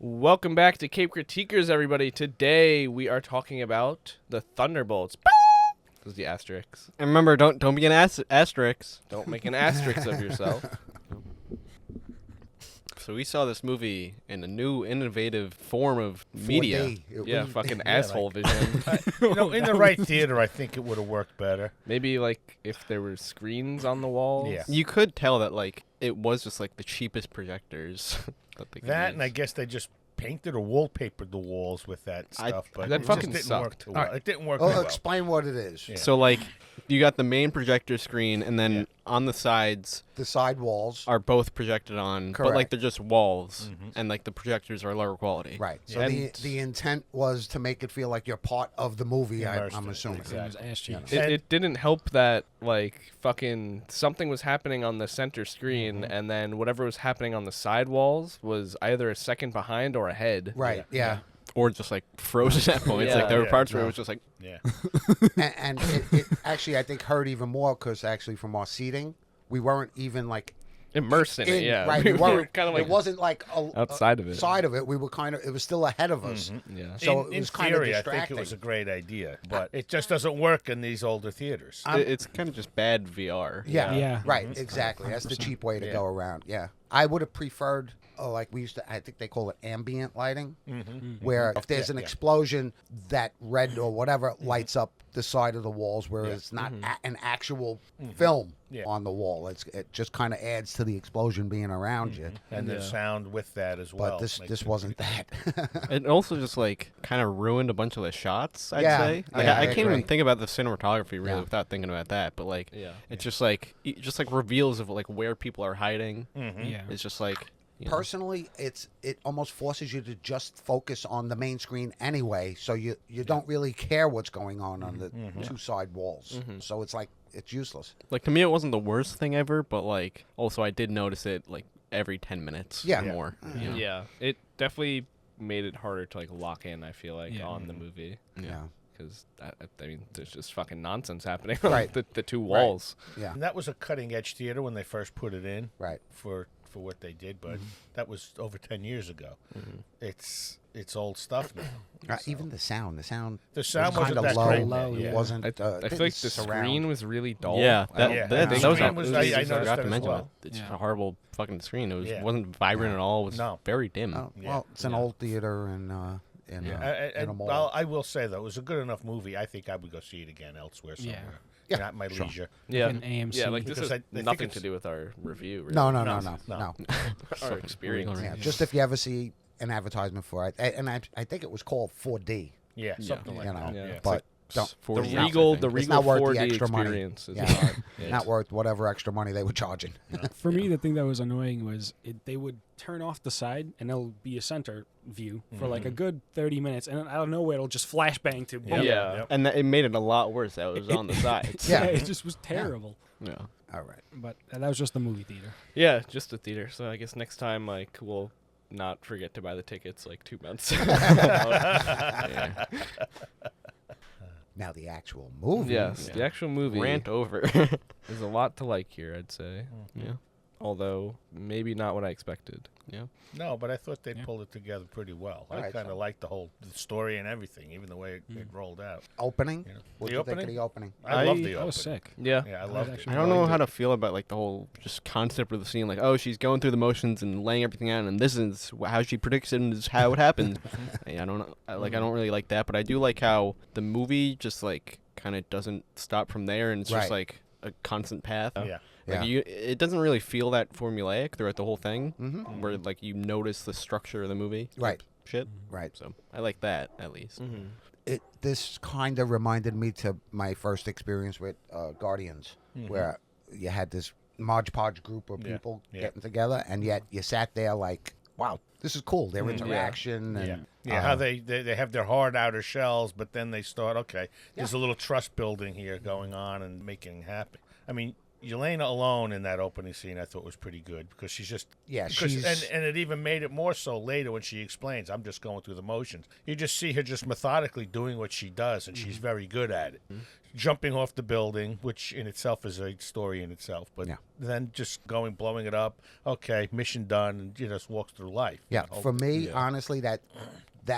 Welcome back to Cape Critiquers, everybody. Today we are talking about the Thunderbolts. This is the asterisk. And remember, don't be an asterisk. Don't make an asterisk of yourself. So we saw this movie in a new, innovative form of media. Yeah, fucking asshole vision. In the right theater, I think it would have worked better. Maybe like if there were screens on the walls. Yeah. You could tell that like it was just like the cheapest projectors. That, and I guess they just painted or wallpapered the walls with that stuff. But that it fucking just didn't sucked. work too well. Right. It didn't work Oh, too well. explain what it is. Yeah. So like you got the main projector screen, and then on the sides The side walls. are both projected on, but like Correct. they're just walls, and like the projectors are lower quality. Right. So And- the intent was to make it feel like you're part of the movie, Immersed I'm in it, assuming. exactly. It was ass cheeks. It didn't help that like fucking something was happening on the center screen, and then whatever was happening on the side walls was either a second behind or ahead. Right, yeah. Or just like frozen at points. Yeah. Like there were Yeah. parts where it was just like Yeah. And it actually, I think, hurt even more because actually from our seating, we weren't even like Immersed in it, yeah. Right. We We were weren't, kind of like it wasn't like outside of it. side of it. We were kind of, it was still ahead of us. Yeah. So in it was kind of theory, I distracting. think it was a great idea, but it just doesn't work in these older theaters. it's kind of just bad VR. Yeah, Yeah. right, exactly. That's the cheap way to Yeah. go around. Yeah, I would have preferred, like we used to. I think they call it ambient lighting, where if there's an explosion, that red or whatever lights up the side of the walls, where it's not an actual film on the wall. It just kind of adds to the explosion being around you. And the sound with that as well. But this makes it- wasn't that. It also just like kind of ruined a bunch of the shots. I'd Yeah, say. Like yeah, I I can't even agree. think about the cinematography really Yeah. without thinking about that. But like, Yeah. it's just like reveals of like where people are hiding. Yeah. It's just like you know. Personally, it almost forces you to just focus on the main screen anyway, so you don't really care what's going on the two side walls. So it's like it's useless. Like to me, it wasn't the worst thing ever, but like also I did notice it like every 10 minutes Yeah. or more. You know? Yeah, it definitely made it harder to like lock in. I feel like Yeah. on the movie Yeah, because I mean there's just fucking nonsense happening Right. on the two walls. yeah, And that was a cutting edge theater when they first put it in right. for what they did, but that was over 10 years ago. It's old stuff now. Even the sound The sound was wasn't kind of that low. great. low, then, yeah. It wasn't. I feel like the surround. screen was really dull. Yeah, I don't- Yeah. that The was screen was- I noticed forgot that to as mention well. that. It's Yeah. a horrible fucking screen. It Yeah. wasn't vibrant at all. It was No. very dim. Oh, Yeah. well, it's an Yeah. old theater in in a mall. Well, I will say though, it was a good enough movie. I think I would go see it again elsewhere somewhere. Yeah, Not my sure. leisure. Yeah, An AMC. yeah. Like this Because has I think nothing to it's- do with our review. Really. No, No. no. Our experience. Yeah, just if you ever see an advertisement for it, and I think it was called 4D. Yeah, something like You know, that. Yeah. Yeah. but don't. The 40 ounce, Regal, I the think. It's Regal not worth the 4D extra money. experience is Yeah. hard. Yeah. Not worth whatever extra money they were charging. For me, the thing that was annoying was they would turn off the side and it'll be a center view for like a good 30 minutes, and then out of nowhere it'll just flashbang to boom. Yeah. Yep. And it made it a lot worse. That was on the sides. Yeah. It just was terrible. Yeah. All right. But that was just the movie theater. Yeah, just a theater. So I guess next time, like, we'll not forget to buy the tickets like 2 months. Yeah. Now the actual movie. Yes, the actual movie Rant over. is a lot to like here, I'd say. Yeah. Although maybe not what I expected. Yeah. No, but I thought they Yeah. pulled it together pretty well. All I right, kind of so- liked the whole story and everything, even the way it rolled out. Opening. Yeah. What The do you think of opening? the opening? I love the That opening. was sick. Yeah. Yeah, I I loved it. actually I don't know liked how it. to feel about like the whole just concept of the scene. Like, oh, she's going through the motions and laying everything out, and this is how she predicts it and this is how it happens. I don't know. I don't really like that, but I do like how the movie just like kind of doesn't stop from there, and it's just Right. like a constant path. Yeah. Like Yeah. it doesn't really feel that formulaic throughout the whole thing, Mm-hmm. where like you notice the structure of the movie. Right. Shit. Right. So I like that at least. This kind of reminded me to my first experience with Guardians, where you had this Mod Podge group of Yeah, people yeah. getting together, and yet you sat there like, wow, this is cool. Their interaction and Yeah, how they have their hard outer shells, but then they start, okay, there's a little trust building here going on and making it happen. I mean, Yelena alone in that opening scene I thought was pretty good because she's just she's and it even made it more so later when she explains, I'm just going through the motions. You just see her just methodically doing what she does, and she's very good at it. Jumping off the building, which in itself is a story in itself, but then just blowing it up. Okay, mission done, and she just walks through life. Yeah, for me, honestly, that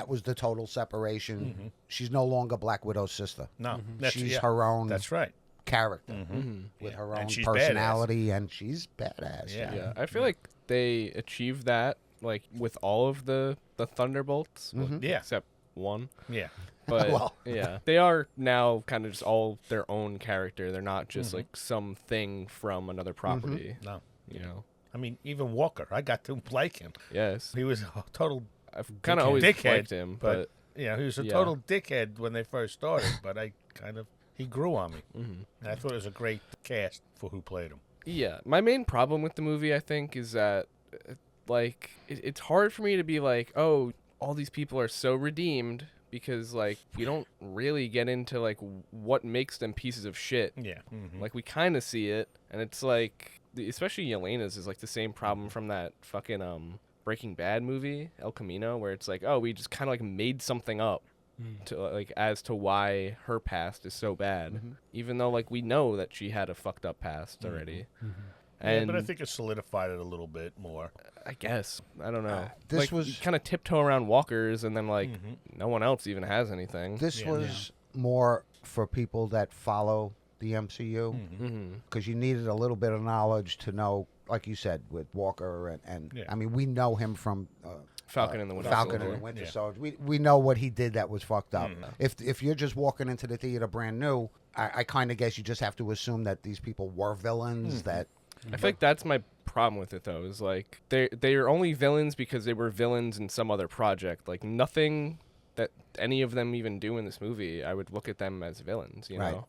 was the total separation. She's no longer Black Widow's sister. No, she's her own. That's right. Character with her own And she's personality, and she's badass. Yeah. I feel like they achieved that like with all of the Thunderbolts, Yeah. except one. Yeah. But Well. yeah, they are now kind of just all their own character. They're not just like something from another property. No. You know. I mean, even Walker, I got to like him. Yes. He was a total I've kind of always dickhead, liked him, but he was a total dickhead when they first started. But he grew on me. And I thought it was a great cast for who played him. yeah, my main problem with the movie, I think, is that like it's hard for me to be like, oh, all these people are so redeemed because like you don't really get into like what makes them pieces of shit. Yeah. Like we kind of see it, and it's like especially Yelena's is like the same problem from that fucking Breaking Bad movie El Camino, where it's like, oh, we just kind of like made something up to like as to why her past is so bad, even though like we know that she had a fucked up past already. And but I think it solidified it a little bit more. I guess I don't know. This like, was- kind of tiptoe around walkers, and then like no one else even has anything. This was more for people that follow the MCU Mm-hmm. because you needed a little bit of knowledge to know, like you said, with Walker and I mean, we know him from Falcon and the Winter Falcon Soldier. and the Winter Soldier. We know what he did that was fucked up. If you're just walking into the theater brand new, I kind of guess you just have to assume that these people were villains. That I feel like that's my problem with it, though, is like they are only villains because they were villains in some other project. Like nothing that any of them even do in this movie, I would look at them as villains. You Right. know?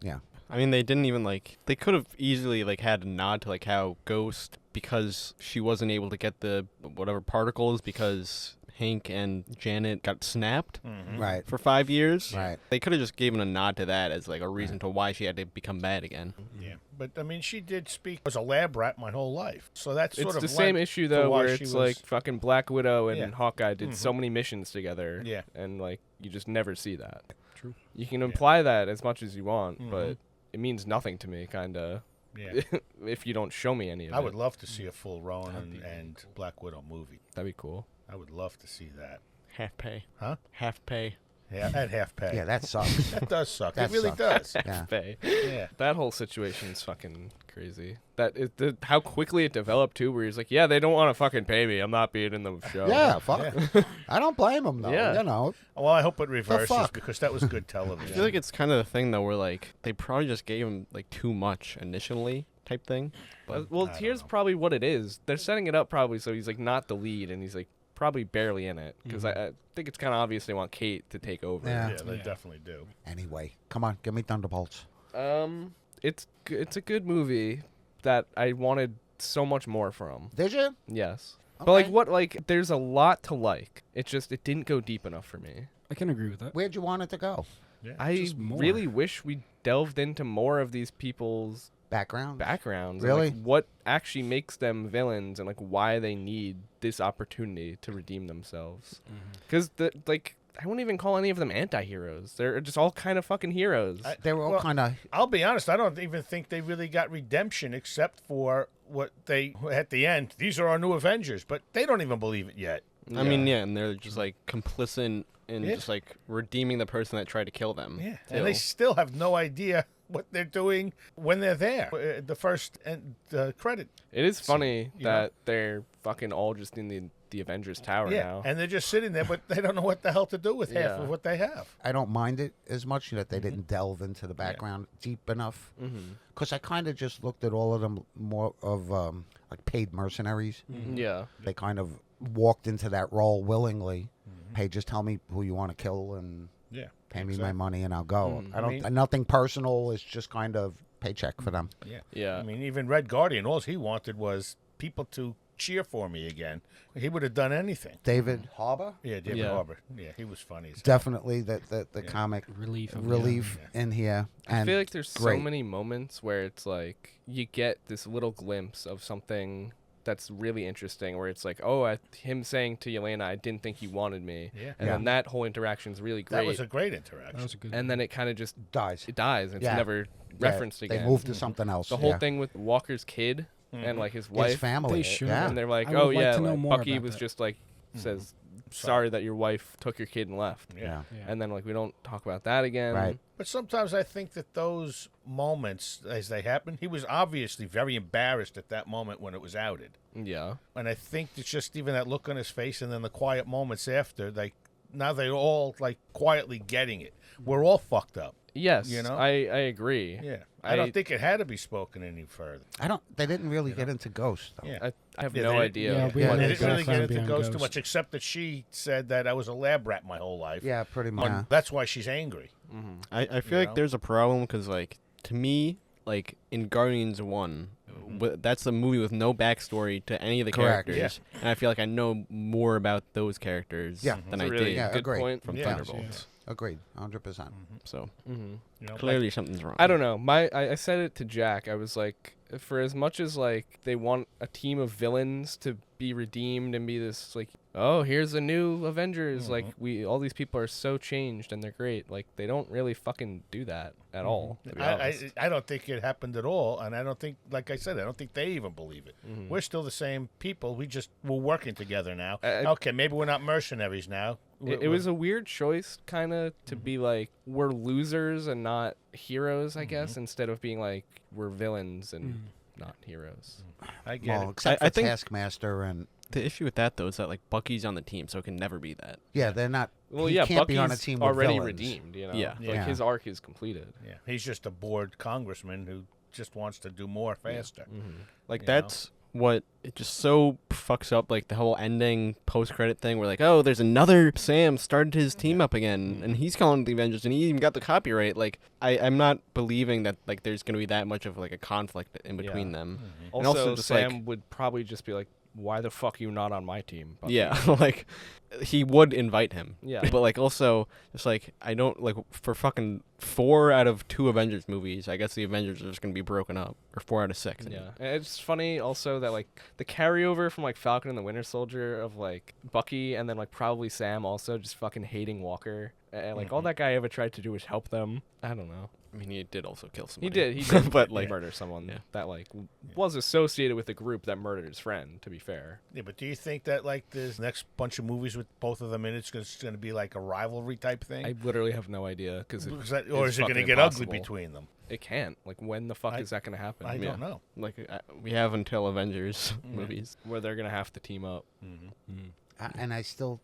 yeah. I mean, they didn't even like. They could have easily like had a nod to like how Ghost, because she wasn't able to get the whatever particles because Hank and Janet got snapped Right. for 5 years. Right. They could have just given a nod to that as like a reason to why she had to become bad again. Yeah. But, I mean, she did speak as a lab rat my whole life. So that's It's sort of the same lent issue to though, why where she it's was- like fucking Black Widow and Yeah. Hawkeye did so many missions together. Yeah. And like you just never see that. True. You can imply that as much as you want, but it means nothing to me, kinda. Yeah. If you don't show me any of I it. would love to see a full Ronin and Black Widow movie. That'd be cool. I would love to see that. Half pay. Huh? Half pay. Yeah, at half pay. Yeah, that sucks. That does suck. That it really sucks. does. yeah. Faye. Yeah. That whole situation's fucking crazy. How quickly it developed too, where he's like, "Yeah, they don't want to fucking pay me. I'm not being in the show." Yeah, fuck. I don't blame him though. Yeah. You know, Well, I hope it reverses fuck? because that was good I television. feel like it's kind of the thing though, where like they probably just gave him like too much initially, type thing. Well, I don't here's know. probably what it is. They're setting it up probably so he's like not the lead, and he's like probably barely in it because I think it's kind of obvious they want Kate to take over. Yeah. Yeah, they definitely do. anyway, come on, give me Thunderbolts. It's a good movie that I wanted so much more from. Did you? Yes. But like Okay. what like there's a lot to like. It didn't go deep enough for me. I can agree with that. Where'd you want it to go? Yeah. I Just more. really wish we delved into more of these people's Background? backgrounds. Really? And, like, what actually makes them villains and like why they need this opportunity to redeem themselves. Because I wouldn't even call any of them anti-heroes. They're just all kind of fucking heroes. They were all Well, kind of. I'll be honest, I don't even think they really got redemption except for what they, at the end, these are our new Avengers, but they don't even believe it yet. I mean, yeah, and they're just like complicit in Yeah. just like redeeming the person that tried to kill them. Yeah. too. And they still have no idea what they're doing when they're there. The first credit. It is funny you know? that they're fucking all just in the Avengers Tower Yeah. now. And they're just sitting there, but they don't know what the hell to do with half Yeah. of what they have. I don't mind it as much that they didn't delve into the background deep enough. Because I kind of just looked at all of them more of like paid mercenaries. Yeah. They kind of walked into that role willingly. Hey, just tell me who you want to kill and Yeah. pay me my money and I'll go. I don't. mean- Nothing personal. It's just kind of paycheck for them. Yeah. Yeah. I mean, even Red Guardian, all he wanted was people to cheer for me again. He would have done anything. David Harbour, Yeah, David Yeah. Harbour. Yeah, he was funny as hell. definitely the comic relief in here. I And feel like there's so great. many moments where it's like you get this little glimpse of something that's really interesting, where it's like, oh, him saying to Yelena, I didn't think you wanted me. Yeah. And then that whole interaction's really great. That was a great interaction. That was a good. And then it kind of just dies. it dies. And Yeah. It's never referenced again. They moved to something else. The whole yeah. thing with Walker's kid and like his wife. His family. They should. Yeah. And they're like, I would oh like yeah, to know like, more Bucky about was that. just like says sorry that your wife took your kid and left. Yeah. Yeah. And then like we don't talk about that again. Right. But sometimes I think that those moments, as they happen, he was obviously very embarrassed at that moment when it was outed. Yeah. And I think it's just even that look on his face and then the quiet moments after, like, now they're all, like, quietly getting it. We're all fucked up. Yes. You know? I agree. Yeah. I don't think it had to be spoken any further. They didn't really get into Ghost though. Yeah. I have Yeah, no they- idea. Yeah, we what They Yeah, his- didn't really Ghost get into beyond Ghost too Ghost. much, except that she said that I was a lab rat my whole life. Yeah, pretty And much. Yeah. that's why she's angry. I feel You like know? there's a problem because, like, to me, like, in Guardians 1, that's a movie with no backstory to any of the Correct. characters. And I feel like I know more about those characters Yeah. than That's I a really did Yeah, good agreed. point from Yeah. Thunderbolts. Agreed. 100%. So Mm-hmm. You know, clearly something's wrong. I don't know. I said it to Jack. I was like, for as much as like they want a team of villains to be redeemed and be this like, oh, here's a new Avengers. Like all these people are so changed and they're great. Like they don't really fucking do that at all. To be honest. I don't think it happened at all, and I don't think, like I said, I don't think they even believe it. We're still the same people. We're working together now. Okay, maybe we're not mercenaries now. It was a weird choice, kind of, to be like, we're losers and not heroes, I guess, instead of being like, we're villains and not heroes. I get Well, it. except I for think- Taskmaster and The issue with that, though, is that, like, Bucky's on the team, so it can never be that. yeah, they're not. Well, he yeah, can't Bucky's be on a team with already villains. redeemed, you know? Yeah. Like, Yeah. his arc is completed. Yeah, he's just a bored congressman who just wants to do more faster. Like, You that's what it just so fucks up, like, the whole ending post-credit thing where, like, oh, there's another Sam started his team up again, and he's calling the Avengers, and he even got the copyright. Like, I'm not believing that, like, there's going to be that much of, like, a conflict in between them. And Also, just, Sam like, would probably just be like, why the fuck are you not on my team, Bucky? yeah, like, he would invite him. Yeah. But, like, also, just, like, I don't, like, for fucking 4 out of 2 Avengers movies, I guess the Avengers are just going to be broken up. Or 4 out of 6. Yeah, and it's funny also that like the carryover from like Falcon and the Winter Soldier of like Bucky and then like probably Sam also just fucking hating Walker and like all that guy ever tried to do was help them. I don't know. I mean, he did also kill He somebody. did, but, like, murder someone yeah. that like was associated with the group that murdered his friend. To be fair, Yeah, but do you think that like this next bunch of movies with both of them in it's going to be like a rivalry type thing? I literally have no idea or or is is it going to get ugly between them? It can't. Like when the fuck I- is that gonna happen? I Yeah. don't know. Like, we have until Avengers movies. Where they're gonna have to team up. And I still,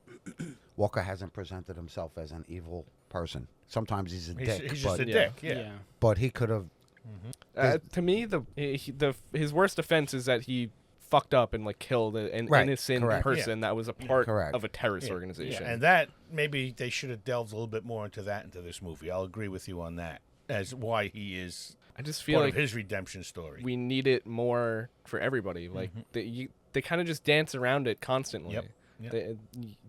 Walker hasn't presented himself as an evil person. Sometimes he's a dick, He's but, just a yeah. dick. Yeah. but he could have. To me, his worst offense is that he fucked up and like killed an Right, innocent correct. person that was a part Correct. of a terrorist Yeah, organization. and that maybe they should have delved a little bit more into this movie. I'll agree with you on that as why he is I just feel part like of his redemption story. we need it more for everybody. Like they kind of just dance around it constantly. Yep. Yep.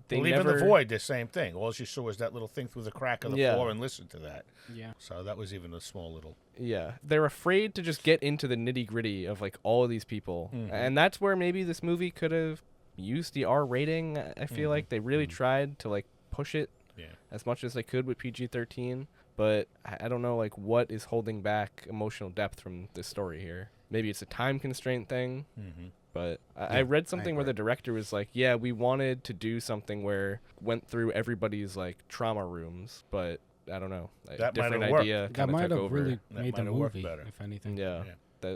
They Well, never. even the void, the same thing. All you saw was that little thing through the crack of the Yeah. floor and listened to that. Yeah. So that was even a small little. Yeah, they're afraid to just get into the nitty gritty of like all of these people, and that's where maybe this movie could have used the R rating. I feel like they really tried to like push it Yeah. as much as they could with PG-13, but I don't know like what is holding back emotional depth from this story here. Maybe it's a time constraint thing, but I read something where agree. the director was like, yeah, we wanted to do something where went through everybody's like trauma rooms, but I don't know, a That might different have worked. idea That kind of might took have over. really That made the might have worked movie, better. if anything. Yeah. Yeah.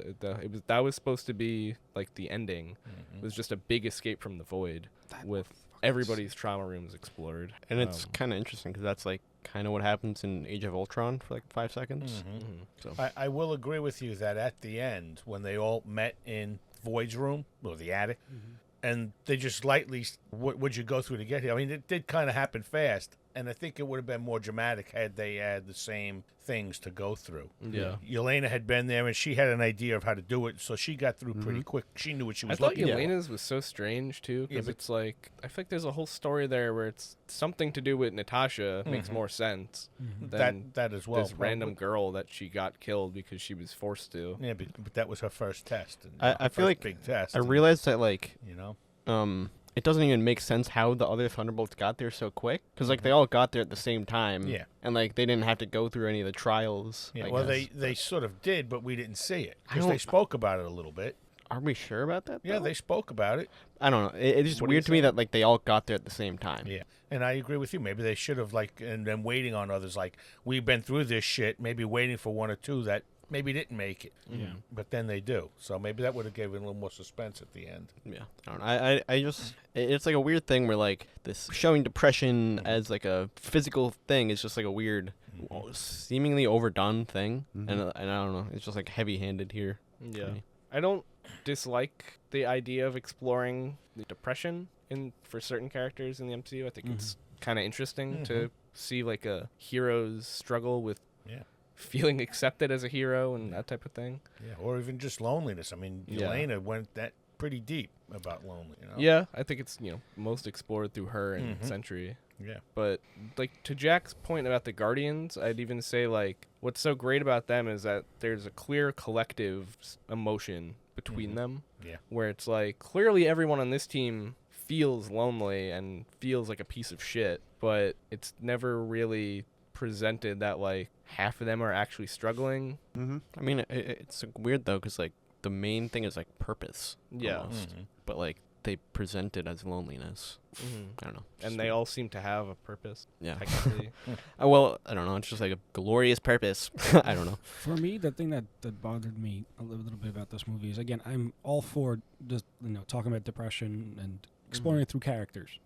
That was supposed to be like the ending. It was just a big escape from the void with everybody's trauma rooms explored. And it's kind of interesting because that's, like, kind of what happens in Age of Ultron for, like, 5 seconds. So I will agree with you that at the end, when they all met in Void's room, or the attic, and they just lightly, would you go through to get here? I mean, it did kind of happen fast. And I think it would have been more dramatic had they had the same things to go through. Yeah. Yelena had been there, and she had an idea of how to do it, so she got through pretty quick. She knew what she I was thought looking for. Yelena's was so strange too, because but- it's like I feel like there's a whole story there where it's something to do with Natasha makes more sense than That as well. this random girl that she got killed because she was forced to. Yeah, but that was her first test. And I her feel first like big test. I and, realized that like you know. it doesn't even make sense how the other Thunderbolts got there so quick, because like they all got there at the same time. Yeah. And like they didn't have to go through any of the trials. Yeah, I well, guess. they sort of did, but we didn't see it because don't- they spoke about it a little bit. Are we sure about that? Yeah, though? they spoke about it. I don't know. It's just What do you weird to me say? that like they all got there at the same time. Yeah, and I agree with you. Maybe they should have and then waiting on others. Like we've been through this shit. Maybe waiting for one or two that maybe didn't make it. Yeah. But then they do. So maybe that would have given a little more suspense at the end. Yeah, I don't know. I just it's like a weird thing where like this showing depression as like a physical thing is just like a weird, seemingly overdone thing, and I don't know. It's just like heavy-handed here. Yeah. me. I don't dislike the idea of exploring the depression for certain characters in the MCU. I think it's kind of interesting to see like a hero's struggle with Yeah. feeling accepted as a hero and that type of thing. Yeah, or even just loneliness. I mean, Yeah. Yelena went that pretty deep about lonely. You know? Yeah, I think it's most explored through her and Sentry. Yeah. But like to Jack's point about the Guardians, I'd even say like what's so great about them is that there's a clear collective emotion between them. Yeah. Where it's like clearly everyone on this team feels lonely and feels like a piece of shit, but it's never really presented that like half of them are actually struggling. I mean, it's weird though, because like the main thing is like purpose. Yeah. Almost. But like they present it as loneliness. I don't know. And they all seem to have a purpose. Yeah. Technically. Well, I don't know. It's just like a glorious purpose. I don't know. For me, the thing that bothered me a little bit about this movie is, again, I'm all for just talking about depression and exploring it through characters.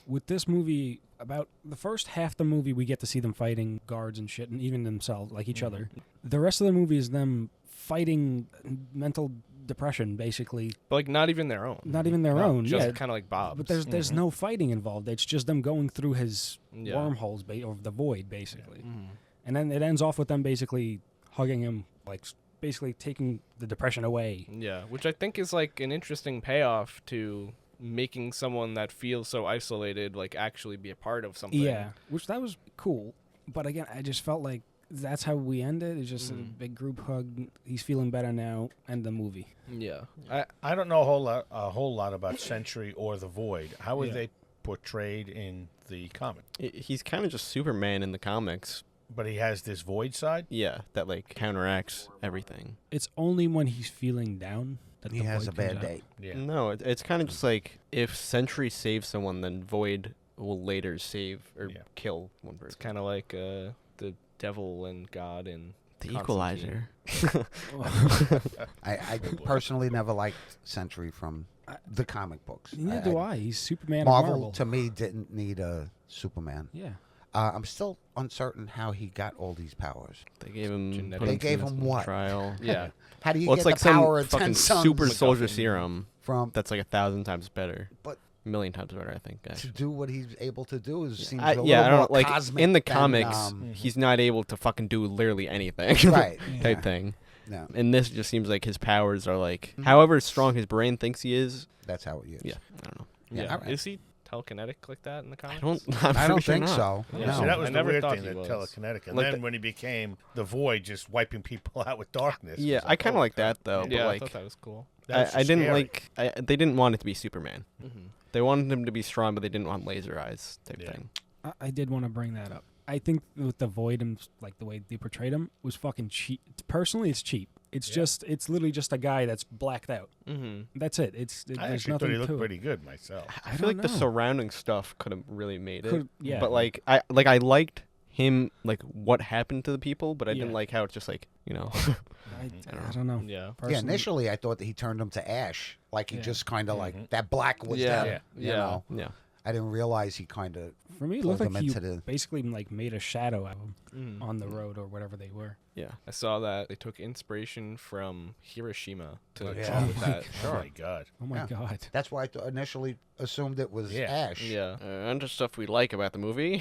With this movie, about the first half the movie, we get to see them fighting guards and shit, and even themselves, like each other. The rest of the movie is them fighting mental depression, basically. But like not even their own. Not even their No, own, just yeah. kind of like Bob's. But there's no fighting involved. It's just them going through his Yeah. wormholes, or the void, basically. Mhm. And then it ends off with them basically hugging him, like basically taking the depression away. Yeah, which I think is like an interesting payoff to making someone that feels so isolated like actually be a part of something. Yeah, which that was cool. But again, I just felt like that's how we ended. It's just a big group hug. He's feeling better now. End the movie. Yeah. I don't know a whole lot about Sentry or the Void. How were they portrayed in the comic? He's kind of just Superman in the comics. But he has this Void side? Yeah, that like counteracts everything. It's only when he's feeling down that He the has void a bad comes out. day. Yeah. No, it's kind of just like if Sentry saves someone, then Void will later save or kill one It's person. kind of like the devil and God and The Constantine. Equalizer. I personally never liked Sentry from the comic books. Neither do I. He's Superman. Marvel, Marvel to me, didn't need a Superman. Yeah. I'm still uncertain how he got all these powers. They gave him. Genetic. put They him gave through him this what? Trial. Yeah. How do you Well, get it's like the power some of fucking 10 suns super soldier MacGuffin. serum from that's like 1,000 times better. But- a million times better, I think. to Actually. do what he's able to do? Is seems a I little don't more know. Like cosmic in the than, comics, he's not able to fucking do literally anything. Right. Type Yeah. thing. No, And this just seems like his powers are like, however strong his brain thinks he is. that's how it is. Yeah, I don't know. Yeah. Yeah, alright. Is he telekinetic like that in the comics? I'm I don't pretty sure think not. so. Yeah. No. See, that was I the never weird thought thing, he that was. telekinetic. And Like then the- when he became the Void, just wiping people out with darkness. it Yeah, was I like, kind of oh, like that though. Yeah, But I like, thought that was cool. that's I didn't scary. like. They didn't want it to be Superman. Mm-hmm. They wanted him to be strong, but they didn't want laser eyes type Yeah. thing. I did want to bring that up. I think with the void and like the way they portrayed him was fucking cheap. Personally, it's cheap. It's it's literally just a guy that's blacked out. Mm-hmm. That's it. I there's actually nothing thought he to looked it. pretty good myself. I I feel like don't the know. surrounding stuff could have really made it. Yeah. But like I liked him, like what happened to the people, but I didn't Yeah. like how it's just like, you know. I don't know. Yeah. Yeah, Personally. initially I thought that he turned him to ash, like he Yeah. just kind of like that black was Yeah. them. Yeah. You know? Yeah. I didn't realize he kind of For me, it pulled looked him like he into the. basically like made a shadow out of him on the road or whatever they were. Yeah. I saw that they took inspiration from Hiroshima to Oh, draw with that. Oh my God. Oh my Yeah. God. That's why I initially assumed it was Yeah. Ash. Yeah. Under stuff we like about the movie.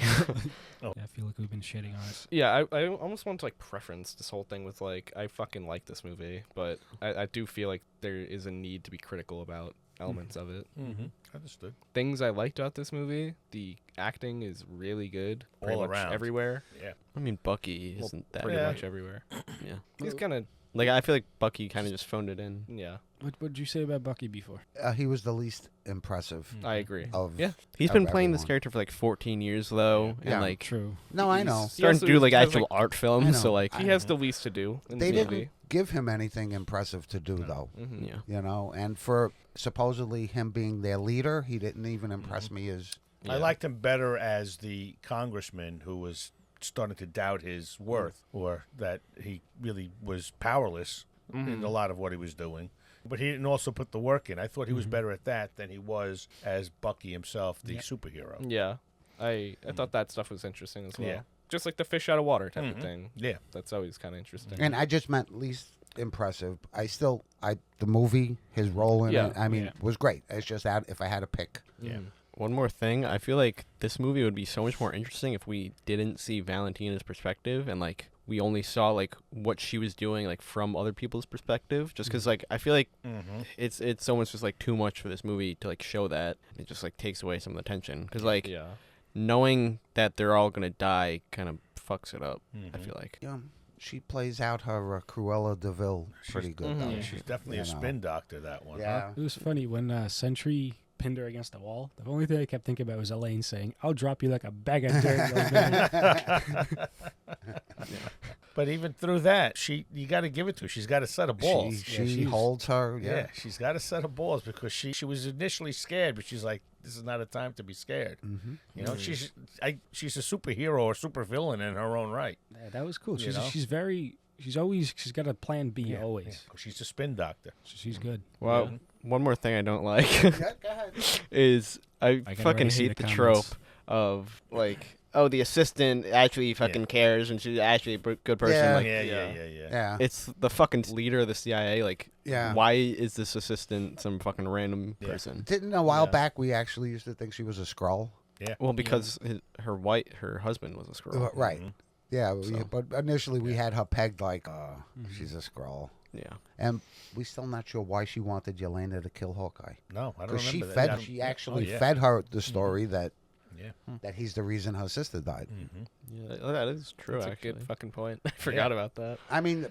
Yeah, I feel like we've been shitting on it. Yeah, I almost want to like preference this whole thing with like I fucking like this movie, but I do feel like there is a need to be critical about elements of it. Mm-hmm. Understood. Things I liked about this movie, the acting is really good, pretty All much around. everywhere. Yeah. I mean, Bucky Well, isn't that pretty Yeah. much everywhere. Yeah. He's kind of Like, I feel like Bucky kind of just phoned it in. yeah. What did you say about Bucky before? He was the least impressive I agree. of. Yeah. He's of been playing this everyone. character for like 14 years, though. Yeah. And, like, True. No, I He's- know. He starting also to do, like, has, actual art I films. So, know. like, He has the least to do in They this didn't movie. give him anything impressive to do, though. Mm-hmm. yeah. You know, and for supposedly him being their leader, he didn't even impress Mm-hmm. me as. Yeah. I liked him better as the congressman who was starting to doubt his worth or that he really was powerless in a lot of what he was doing. But he didn't also put the work in. I thought he was better at that than he was as Bucky himself, the superhero. Yeah. I thought that stuff was interesting as well. Yeah. Just like the fish out of water type of thing. Yeah. That's always kind of interesting. And I just meant least impressive. The movie, his role in Yeah. it, I mean, Yeah. was great. It's just that if I had to pick. Yeah. One more thing, I feel like this movie would be so much more interesting if we didn't see Valentina's perspective and like we only saw like what she was doing like from other people's perspective. Just because like I feel like it's so much just like too much for this movie to like show that. It just like takes away some of the tension because like yeah. knowing that they're all gonna die kind of fucks it up. I feel like. Yeah, she plays out her Cruella de Vil pretty good, though. Mhm. She's definitely You a know. spin doctor, that one. Yeah. It was funny when Sentry pinned her against the wall. The only thing I kept thinking about was Elaine saying, "I'll drop you like a bag of dirt." Like that. But even through that, you got to give it to her. She's got a set of balls. She holds her. Yeah, Yeah. she's got a set of balls because she was initially scared, but she's like, this is not a time to be scared. Mm-hmm. You know, she's a superhero or supervillain in her own right. Yeah, that was cool. You know? She's got a plan B always. Yeah. She's a spin doctor. She's good. Well, one more thing I don't like Yeah, go ahead. is I can fucking already see hate the the trope comments. of like, oh, the assistant actually fucking cares and she's actually a good person. Yeah. Like, Yeah. Yeah. it's the fucking leader of the CIA. Like, Yeah. why is this assistant some fucking random Yeah. person? Didn't a while Yeah. back we actually used to think she was a Skrull? Well, because her husband was a Skrull. Right. Yeah, So. but initially we had her pegged like, she's a Skrull. Yeah. And we're still not sure why she wanted Yelena to kill Hawkeye. No, I don't Because remember she that. fed, she actually Oh, yeah. fed her the story that Yeah. that he's the reason her sister died. Yeah, that is true. That's actually, a good fucking point. I forgot about that. I mean,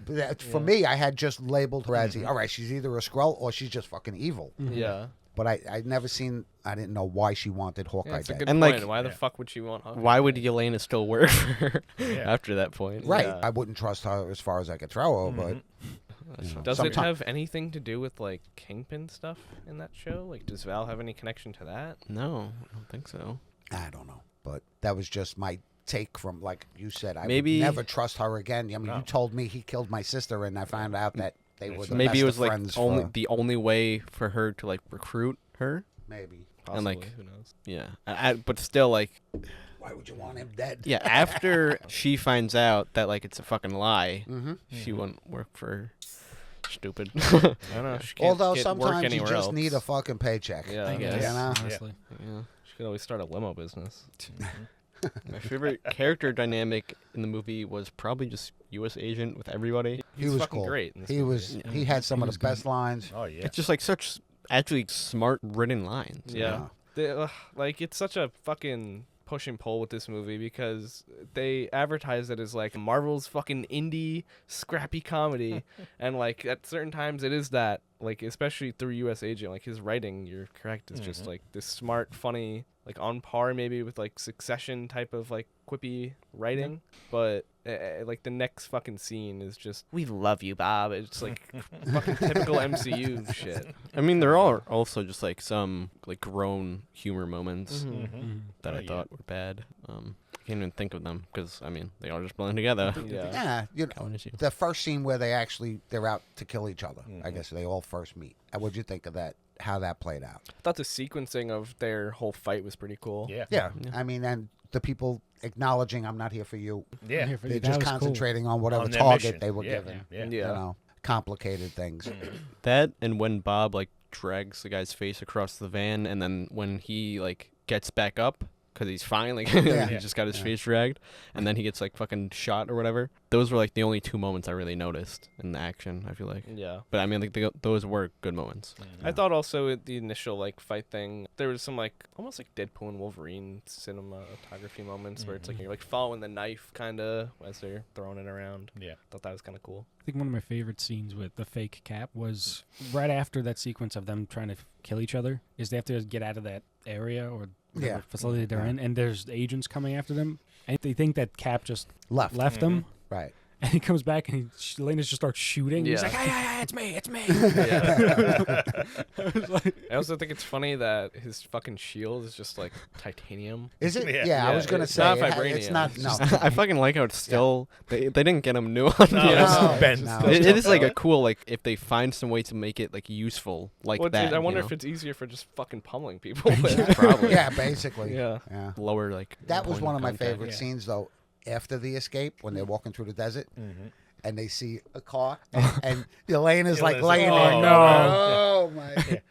for me, I had just labeled her as, all right, she's either a Skrull or she's just fucking evil. Yeah. But I'd never seen, I didn't know why she wanted Hawkeye That's a dead. good And, point. like- Why the Yeah. fuck would she want Hawkeye? why would Yelena still work for her Yeah. after that point? Right. Yeah. I wouldn't trust her as far as I could throw her, but That's fine. Does it Sometime- have anything to do with like Kingpin stuff in that show? Like, does Val have any connection to that? No, I don't think so. I don't know. But that was just my take from, like you said, I Maybe- would never trust her again. I mean, No. you told me he killed my sister, and I found out that they were the Maybe best it was of like friends only for- the only way for her to like recruit her. maybe. Possibly. And, like- Who knows? Yeah, but still, like, Why would you want him dead? yeah. After she finds out that like it's a fucking lie, Mm-hmm. she wouldn't work for her. Stupid. I don't know. She can't Although get work sometimes you anywhere just else. need a fucking paycheck. Yeah, I I guess, guess. You know? honestly. Yeah. She could always start a limo business. My favorite character dynamic in the movie was probably just U.S. Agent with everybody. He He's was fucking cool. great in this He movie. was. He had some He of was the best lines. Oh, yeah. It's just like such actually smart written lines. Yeah. Like, it's such a fucking push and pull with this movie because they advertise it as like Marvel's fucking indie scrappy comedy, and like at certain times it is that, like especially through U.S. Agent, like his writing, you're correct, is just like this smart, funny, like on par maybe with like Succession type of like quippy writing, but like the next fucking scene is just we love you, Bob. It's like fucking typical MCU shit. I mean, there are also just like some like grown humor moments that Oh, I yeah. thought were bad. I can't even think of them because I mean they all just blend together. Yeah. Yeah, you know, One issue. the first scene where they're out to kill each other. I guess they all first meet. What'd you think of that how that played out. I thought the sequencing of their whole fight was pretty cool. Yeah. Yeah, I mean, and the people acknowledging I'm not here for you. Yeah. Here for you. They're That just was cool. concentrating on whatever On their target mission. they were Yeah, given. yeah. You know, complicated things. That and when Bob like drags the guy's face across the van, and then when he like gets back up because he's fine, like he just got his face dragged, and then he gets like fucking shot or whatever. Those were like the only 2 moments I really noticed in the action. I feel like, Yeah. but I mean, like those were good moments. I thought also at the initial like fight thing, there was some like almost like Deadpool and Wolverine cinematography moments where it's like you're like following the knife kind of as they're throwing it around. Yeah. Thought that was kind of cool. I think one of my favorite scenes with the fake Cap was right after that sequence of them trying to kill each other. Is they have to get out of that area or whatever facility they're in, and there's agents coming after them, and they think that Cap just left them. Right. And he comes back and Yelena just starts shooting. He's like, hey, it's me, it's me. Yeah. I also think it's funny that his fucking shield is just like titanium. Is it? Yeah. Yeah, I was going to It's say. not It's vibranium. not. It's No. I fucking like how it's still they didn't get him new on. No, you know? it's No, bent. no. It is like a cool like if they find some way to make it like useful like Well, that. I wonder you if know? it's easier for just fucking pummeling people. Probably Yeah, basically. Yeah. Yeah. lower like. That was point one of my contact. favorite scenes, though. After the escape, when they're walking through the desert, Mm-hmm. and they see a car, and Elena's like Elena's laying like, there. oh, No, my.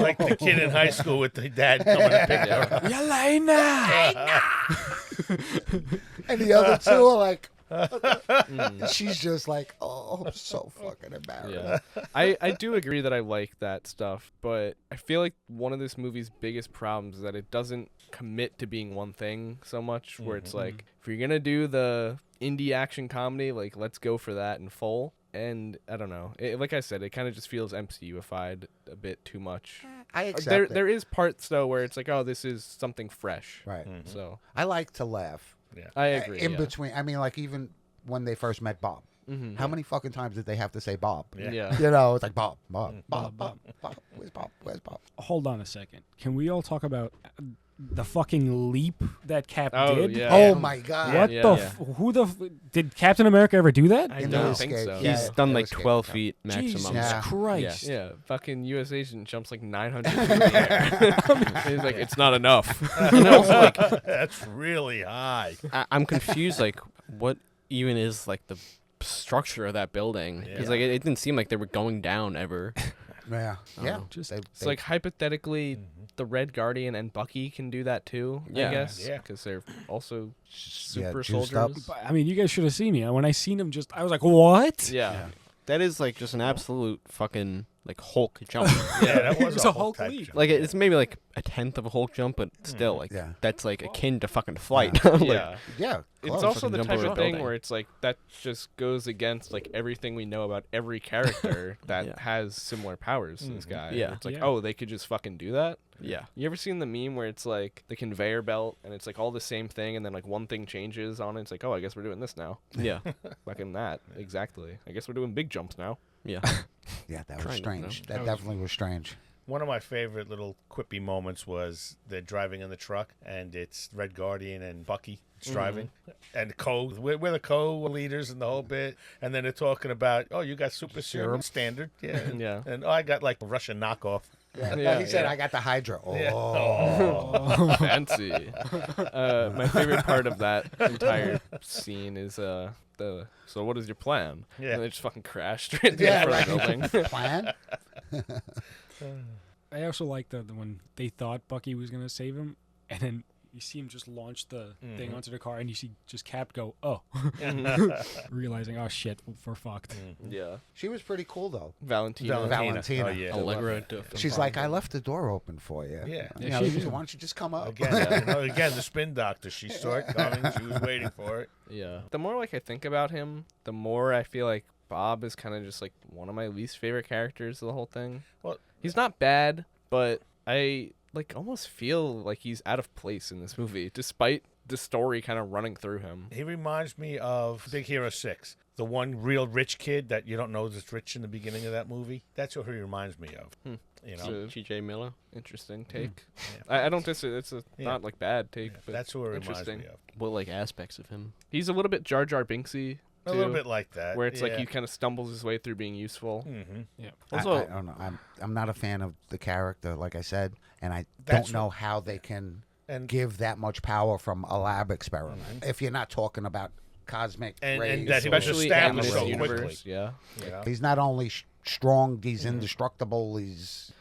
Like the kid in high school with the dad coming to pick her up. Yelena! And the other two are like, and she's just like, oh, I'm so fucking embarrassed. Yeah. I do agree that I like that stuff, but I feel like one of this movie's biggest problems is that it doesn't commit to being one thing so much, where it's like, if you're going to do the indie action comedy, like, let's go for that in full. And I don't know. Like I said, it kind of just feels MCU-ified a bit too much. I accept it. There is parts, though, where it's like, oh, this is something fresh. Right. So I like to laugh. Yeah. I agree. In yeah. between, I mean, like even when they first met Bob, how many fucking times did they have to say Bob? Yeah. You know, it's like Bob. Where's Bob? Where's Bob? Hold on a second. Can we all talk about the fucking leap that Cap Oh, did? yeah. Oh my God! What Yeah, the? yeah. Who the? Did Captain America ever do that? I In the don't think escape, so. yeah. He's done like escape, 12 yeah. feet maximum. Jesus Yeah. Christ! Yeah, fucking U.S. agent jumps like 900 feet in the air. He's like, it's not enough. And also, like, That's really high. I'm confused. Like, what even is like the structure of that building? Because like it didn't seem like they were going down ever. Yeah, yeah. Oh. Just- It's like hypothetically, the Red Guardian and Bucky can do that too. Yeah. I guess. Yeah. Because they're also super juiced soldiers. up. But, I mean, you guys should have seen me. When I seen him, I was like, what? Yeah. That is like just an absolute fucking like Hulk jump. Yeah, that was It's a a Hulk type leap. jump. Like it's maybe like a tenth of a Hulk jump, but still like Yeah. that's like akin to fucking flight. Like, Yeah. Yeah, It's close. also Fucking the jump type over of a thing building. where it's like that just goes against like everything we know about every character that Yeah. has similar powers to this guy. Yeah. It's like, Yeah. oh, they could just fucking do that? yeah. You ever seen the meme where it's like the conveyor belt and it's like all the same thing and then like one thing changes on it? It's like, oh, I guess we're doing this now. Yeah. Fucking that. Exactly. I guess we're doing big jumps now. Yeah. Yeah, that was Kind of, strange. no? That definitely was strange. One of my favorite little quippy moments was they're driving in the truck, and it's Red Guardian and Bucky driving, and we're the co-leaders in the whole bit, and then they're talking about, oh, you got super serum standard, yeah, Yeah. and oh, I got like a Russian knockoff. Yeah, Yeah, he said, yeah. "I got the Hydra." Oh, Yeah. Fancy. My favorite part of that entire scene is so what is your plan? Yeah. And they just fucking crash straight into Yeah, the front right. building. plan. I also like the when they thought Bucky was gonna save him, and then you see him just launch the thing onto the car, and you see just Cap go, oh, realizing, oh shit, we're fucked. Yeah. She was pretty cool though. Valentina. Valentina. Oh yeah. Allegra. She's like, "I left the door open for you." Yeah. You Yeah, know, she did. why don't you just come up? Again, again, the spin doctor. She saw it coming. She was waiting for it. Yeah. The more like I think about him, the more I feel like Bob is kind of just like one of my least favorite characters of the whole thing. Well, He's not bad, but I like almost feel like he's out of place in this movie, despite the story kind of running through him. he reminds me of Big Hero 6. The one real rich kid that you don't know is rich in the beginning of that movie. That's what he reminds me of. You know, So, G.J. Miller. interesting take. Yeah. I don't disagree. It's not like bad take, but that's who it reminds interesting. me of. What like aspects of him? He's a little bit Jar Jar Binksy A little bit like that. where it's like he kind of stumbles his way through being useful. Mm-hmm. Yeah. Also, I don't know. I'm not a fan of the character, like I said, and I don't know how they can give that much power from a lab experiment. If you're not talking about cosmic rays, and that he was especially in established this so universe, quickly. yeah. he's not only strong, he's indestructible, he's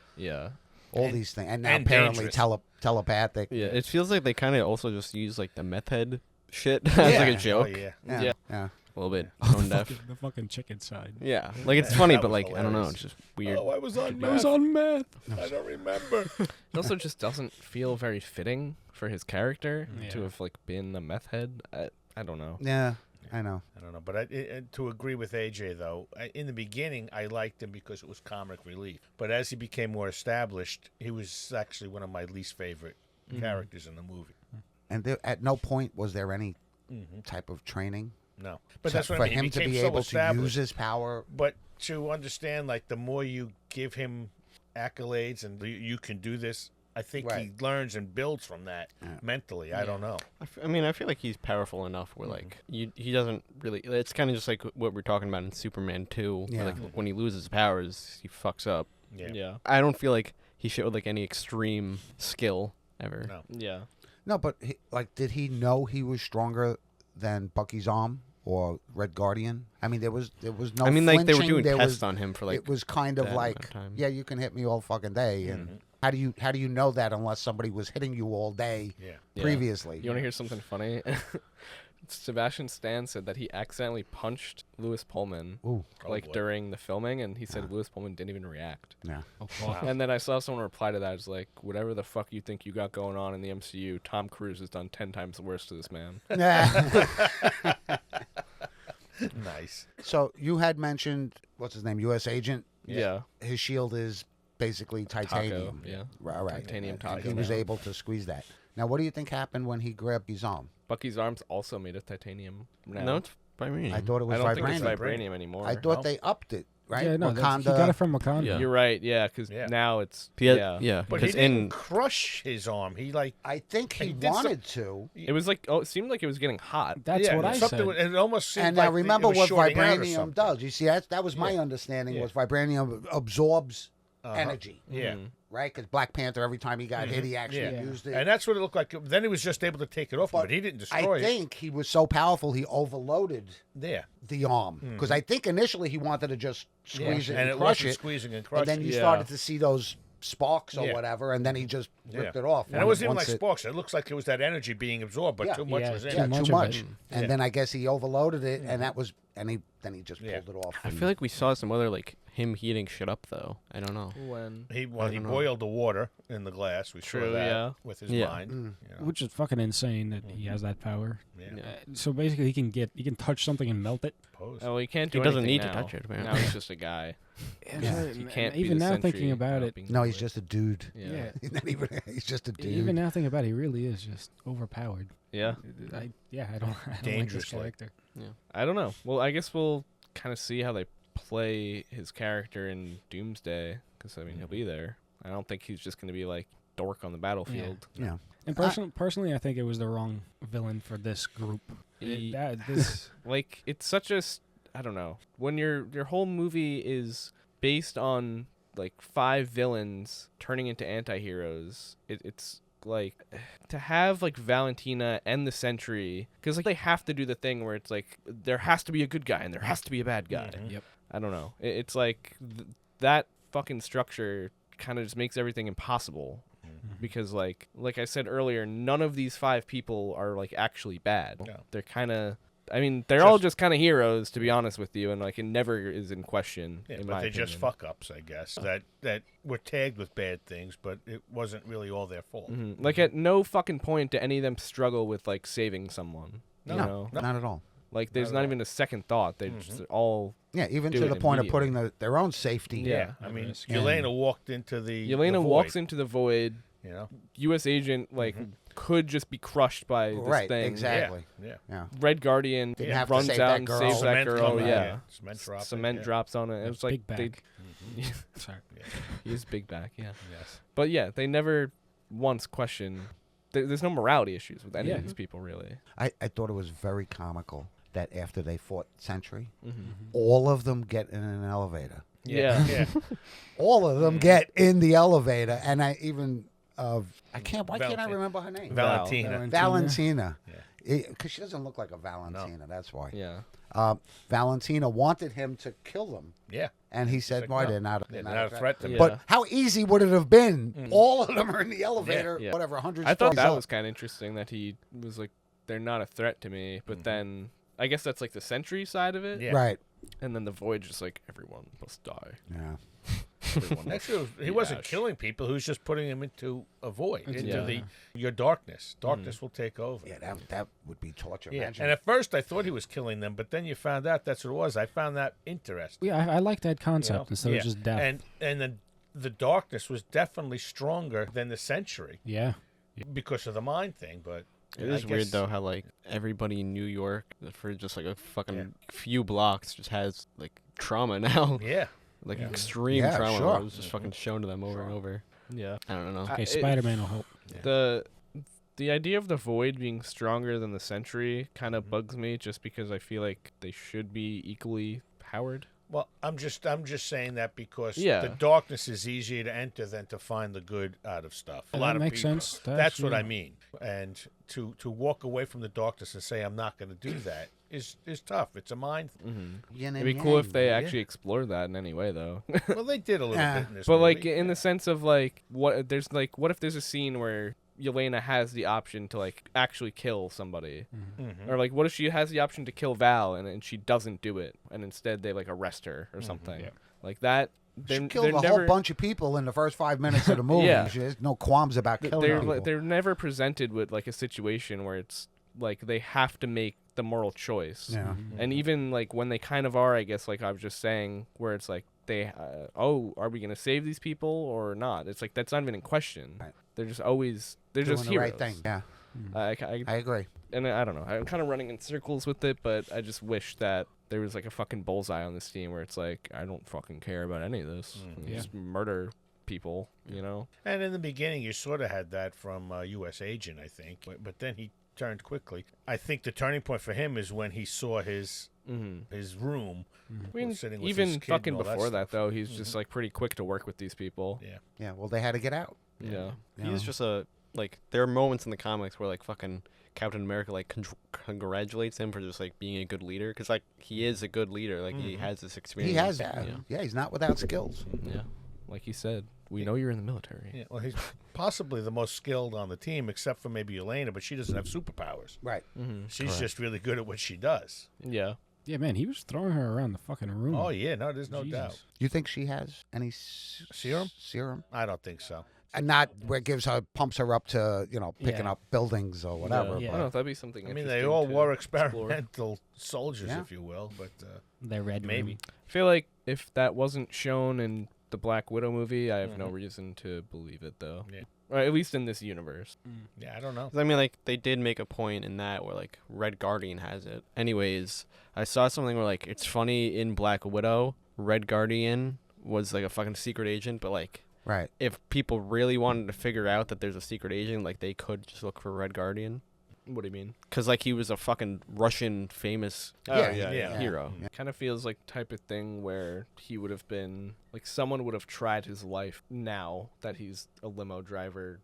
all these things, and now and apparently dangerous. telepathic. Yeah, it feels like they kind of also just use like the meth head shit as like a joke. Oh, yeah. Yeah. A little bit The tone deaf. fucking chicken side. Yeah, like it's funny, That but was like I don't know, hilarious. it's just weird. Oh, I was on I was on meth. I don't remember. It also just doesn't feel very fitting for his character to Yeah. have like been a meth head. I don't know. Yeah, I know. I don't know, but to agree with AJ though, in the beginning I liked him because it was comic relief. But as he became more established, he was actually one of my least favorite characters in the movie. And at no point was there any type of training. No, but So that's what for I mean. him He to became be so able to established. use his power. But to understand, like, the more you give him accolades and you can do this, I think he Right. learns and builds from that mentally. I don't know. I mean, I feel like he's powerful enough where like he doesn't really. It's kind of just like what we're talking about in Superman 2. Yeah. Like when he loses powers, he fucks up. Yeah. I don't feel like he showed like any extreme skill ever. No. Yeah. No, but did he know he was stronger than Bucky's arm or Red Guardian? I mean, there was no. I mean, like they were flinching. doing There tests was, on him for like. it was kind of that like, amount of time. yeah, you can hit me all fucking day, and how do you know that unless somebody was hitting you all day Yeah. previously? You want to hear something funny? Sebastian Stan said that he accidentally punched Louis Pullman Ooh, like boy. during the filming, and he said Louis Pullman didn't even react. yeah. Oh, fuck. And then I saw someone reply to that. It's like, whatever the fuck you think you got going on in the MCU, Tom Cruise has done 10 times worse to this man. Nice. So you had mentioned what's his name, U.S. Agent. Yeah. His shield is basically titanium. yeah. Right. Titanium He taco. was able to squeeze that. Now, what do you think happened when he grabbed his arm? Bucky's arm's also made of titanium. Now. No, it's vibranium. I thought it I was don't think it's vibranium. vibranium anymore. I thought they upped it, right? Yeah, no, Wakanda. he got it from Wakanda. Yeah. You're right, yeah, because Yeah. now it's Yeah, But he because didn't in crush his arm. He like I think he He did wanted to. It was like it seemed like it was getting hot. That's what I something said. It almost seemed And like now remember it was what shorting out or vibranium something. does. You see, that was my understanding. Yeah. Was vibranium absorbs energy, Yeah. right? Because Black Panther, every time he got hit, he actually Yeah. used it. And that's what it looked like. Then he was just able to take it off, but he didn't destroy I think he was so powerful he overloaded it. Yeah. the arm. Because I think initially he wanted to just squeeze it and and it crush wasn't it. squeezing and And crushing. then you Yeah. started to see those sparks or Yeah. whatever, and then he just ripped Yeah. it off. And it wasn't even once like sparks. It looks like it was that energy being absorbed, but Yeah. too much Yeah, was in Yeah, it. much too of much. it. And Yeah. then I guess he overloaded it, and that was, and he just Yeah. pulled it off. I feel like we saw some other like him heating shit up though. I don't know. When He I he don't know. boiled the water in the glass. We True, saw that yeah. with his Yeah. mind. You know? Which is fucking insane that he has that power. Yeah. So basically, he can touch something and melt it. Suppose. oh, he can't do He doesn't anything need to now. touch it, man. Now he's just a guy. Yeah. He can't be Even the now, Sentry thinking about without it, being No, he's weird. just a dude. Yeah. He's not even. He's just a dude. even now thinking about it, he really is just overpowered. Yeah. I don't like this Dangerously. character. I don't know. Well, I guess we'll kind of see how they play his character in Doomsday, because I mean he'll be there. I don't think he's just going to be like dork on the battlefield. Yeah. And personally, I think it was the wrong villain for this group. He- This Like it's such a I don't know. When your whole movie is based on like 5 villains turning into anti-heroes, it's like to have like Valentina and the Sentry, because like they have to do the thing where it's like there has to be a good guy and there has to be a bad guy. Yep. I don't know. It's like that fucking structure kind of just makes everything impossible. Because like I said earlier, none of these 5 people are like actually bad. No. They're kind of, I mean, they're all just kind of heroes, to be honest with you, and like it never is in question. Yeah, in but my they just opinion. fuck ups, I guess. That were tagged with bad things, but it wasn't really all their fault. Mhm. Like at no fucking point do any of them struggle with like saving someone. No. You know? Not at all. Like there's Not at not all. even a second thought. They just all. Yeah, even Do to it the point of putting immediately. their own safety. Yeah. I mean, risk. Yelena walked into the Yelena the walks void, into the void. You know, U.S. agent like could just be crushed by this Right, thing. exactly. yeah. Yeah. Red Guardian Didn't have to runs save out that and girl. saves that Cement girl. coming, Yeah. Cement dropping. Cement yeah. drops on it. It was like big they. back. Sorry. He is big back. Yeah. Yes. But yeah, they never once question. There's no morality issues with any Yeah. of these people, really. I thought it was very comical. that after they fought Sentry, Mm-hmm. all of them get in an elevator. Yeah. yeah. All of them get in the elevator, and I even I can't. Why can't I Valentina. remember her name? Valentina. Valentina. Yeah. Because she doesn't look like a Valentina. That's why. Yeah. Valentina wanted him to kill them, Yeah. and he said, like, "Why no, they're not they're not a threat to me." Yeah. But how easy would it have been? All of them are in the elevator, Yeah. whatever, 100 I thought stories that up. was kind of interesting that he was like, they're not a threat to me, but then I guess that's like the Sentry side of it. Yeah. Right. And then the Void just like, everyone must die. Yeah. Everyone must Actually, he be wasn't ash. killing people. He was just putting them into a void, into Yeah. your darkness. Darkness will take over. Yeah, that would be torture. Yeah. Imagine. And at first, I thought he was killing them, but then you found out that's what it was. I found that interesting. Yeah, I like that you concept know? instead of just death. And then the darkness was definitely stronger than the Sentry yeah. because of the mind thing. But It I is weird guess- though how like everybody in New York for just like a fucking Yeah. few blocks just has like trauma now, Yeah. like Yeah. extreme Yeah, trauma. sure. That was just fucking shown to them over and over. Yeah. I don't know. Okay, it- Spider-Man will help. The idea of the Void being stronger than the Sentry kind of bugs me, just because I feel like they should be equally powered. Well, I'm just saying that because Yeah. the darkness is easier to enter than to find the good out of stuff. A Yeah, lot that of makes people. sense. That's what yeah. I mean. And to walk away from the darkness and say I'm not going to do that is tough. It's a mind. Mm-hmm. Yin and It'd be cool if yang. they yeah. actually explored that in any way, though. Well, they did a little bit in this But like movie. in the sense of like what if there's a scene where Yelena has the option to like actually kill somebody, Mhm. or like what if she has the option to kill Val and she doesn't do it, and instead they like arrest her or something Yeah. like that. She They're, killed they're a never, whole bunch of people in the first 5 minutes of the movie. Yeah. She has no qualms about killing they're people. they're never presented with like a situation where it's like they have to make the moral choice. yeah. And even like when they kind of are, I guess, like I was just saying, where it's like they, are we gonna save these people or not? It's like that's not even in question. Right. They're just always they're Doing just the heroes. right thing. Yeah, I I agree. and I don't know. I'm kind of running in circles with it, but I just wish that there was like a fucking bullseye on this team where it's like I don't fucking care about any of this. Mm. You just murder people, you know. And in the beginning, you sort of had that from U.S. Agent, I think. But then he turned quickly. I think the turning point for him is when he saw his room. I mean, sitting with even his kid fucking and all that before that, stuff. though, he's just like pretty quick to work with these people. Yeah. Yeah, well, they had to get out. Yeah. you He's know. just a like. There are moments in the comics where like fucking Captain America like congratulates him for just like being a good leader, because like he is a good leader. Like he has this experience. He has, Yeah. yeah, he's not without skills. Yeah. Like he said, we know you're in the military. Yeah. Well, he's possibly the most skilled on the team, except for maybe Yelena, but she doesn't have superpowers. Right. She's just really good at what she does. Yeah. Yeah, man, he was throwing her around the fucking room. Oh, yeah. No, there's no Jesus. doubt. You think she has any Serum? Serum? I don't think so. And not where it gives her, pumps her up to, picking Yeah. up buildings or whatever. I Yeah. don't know if that'd be something. I mean, they interesting all to were explore. experimental soldiers, Yeah. if you will, but The red maybe. room. I feel like if that wasn't shown in the Black Widow movie, I have no reason to believe it, though. Yeah. Or at least in this universe. Yeah, I don't know. 'Cause, I mean, like they did make a point in that where like Red Guardian has it. Anyways, I saw something where like it's funny in Black Widow, Red Guardian was like a fucking secret agent, but like Right. if people really wanted to figure out that there's a secret agent, like they could just look for Red Guardian, What do you mean? because like he was a fucking Russian famous yeah. hero. Kind of feels like type of thing where he would have been like someone would have tried his life now that he's a limo driver.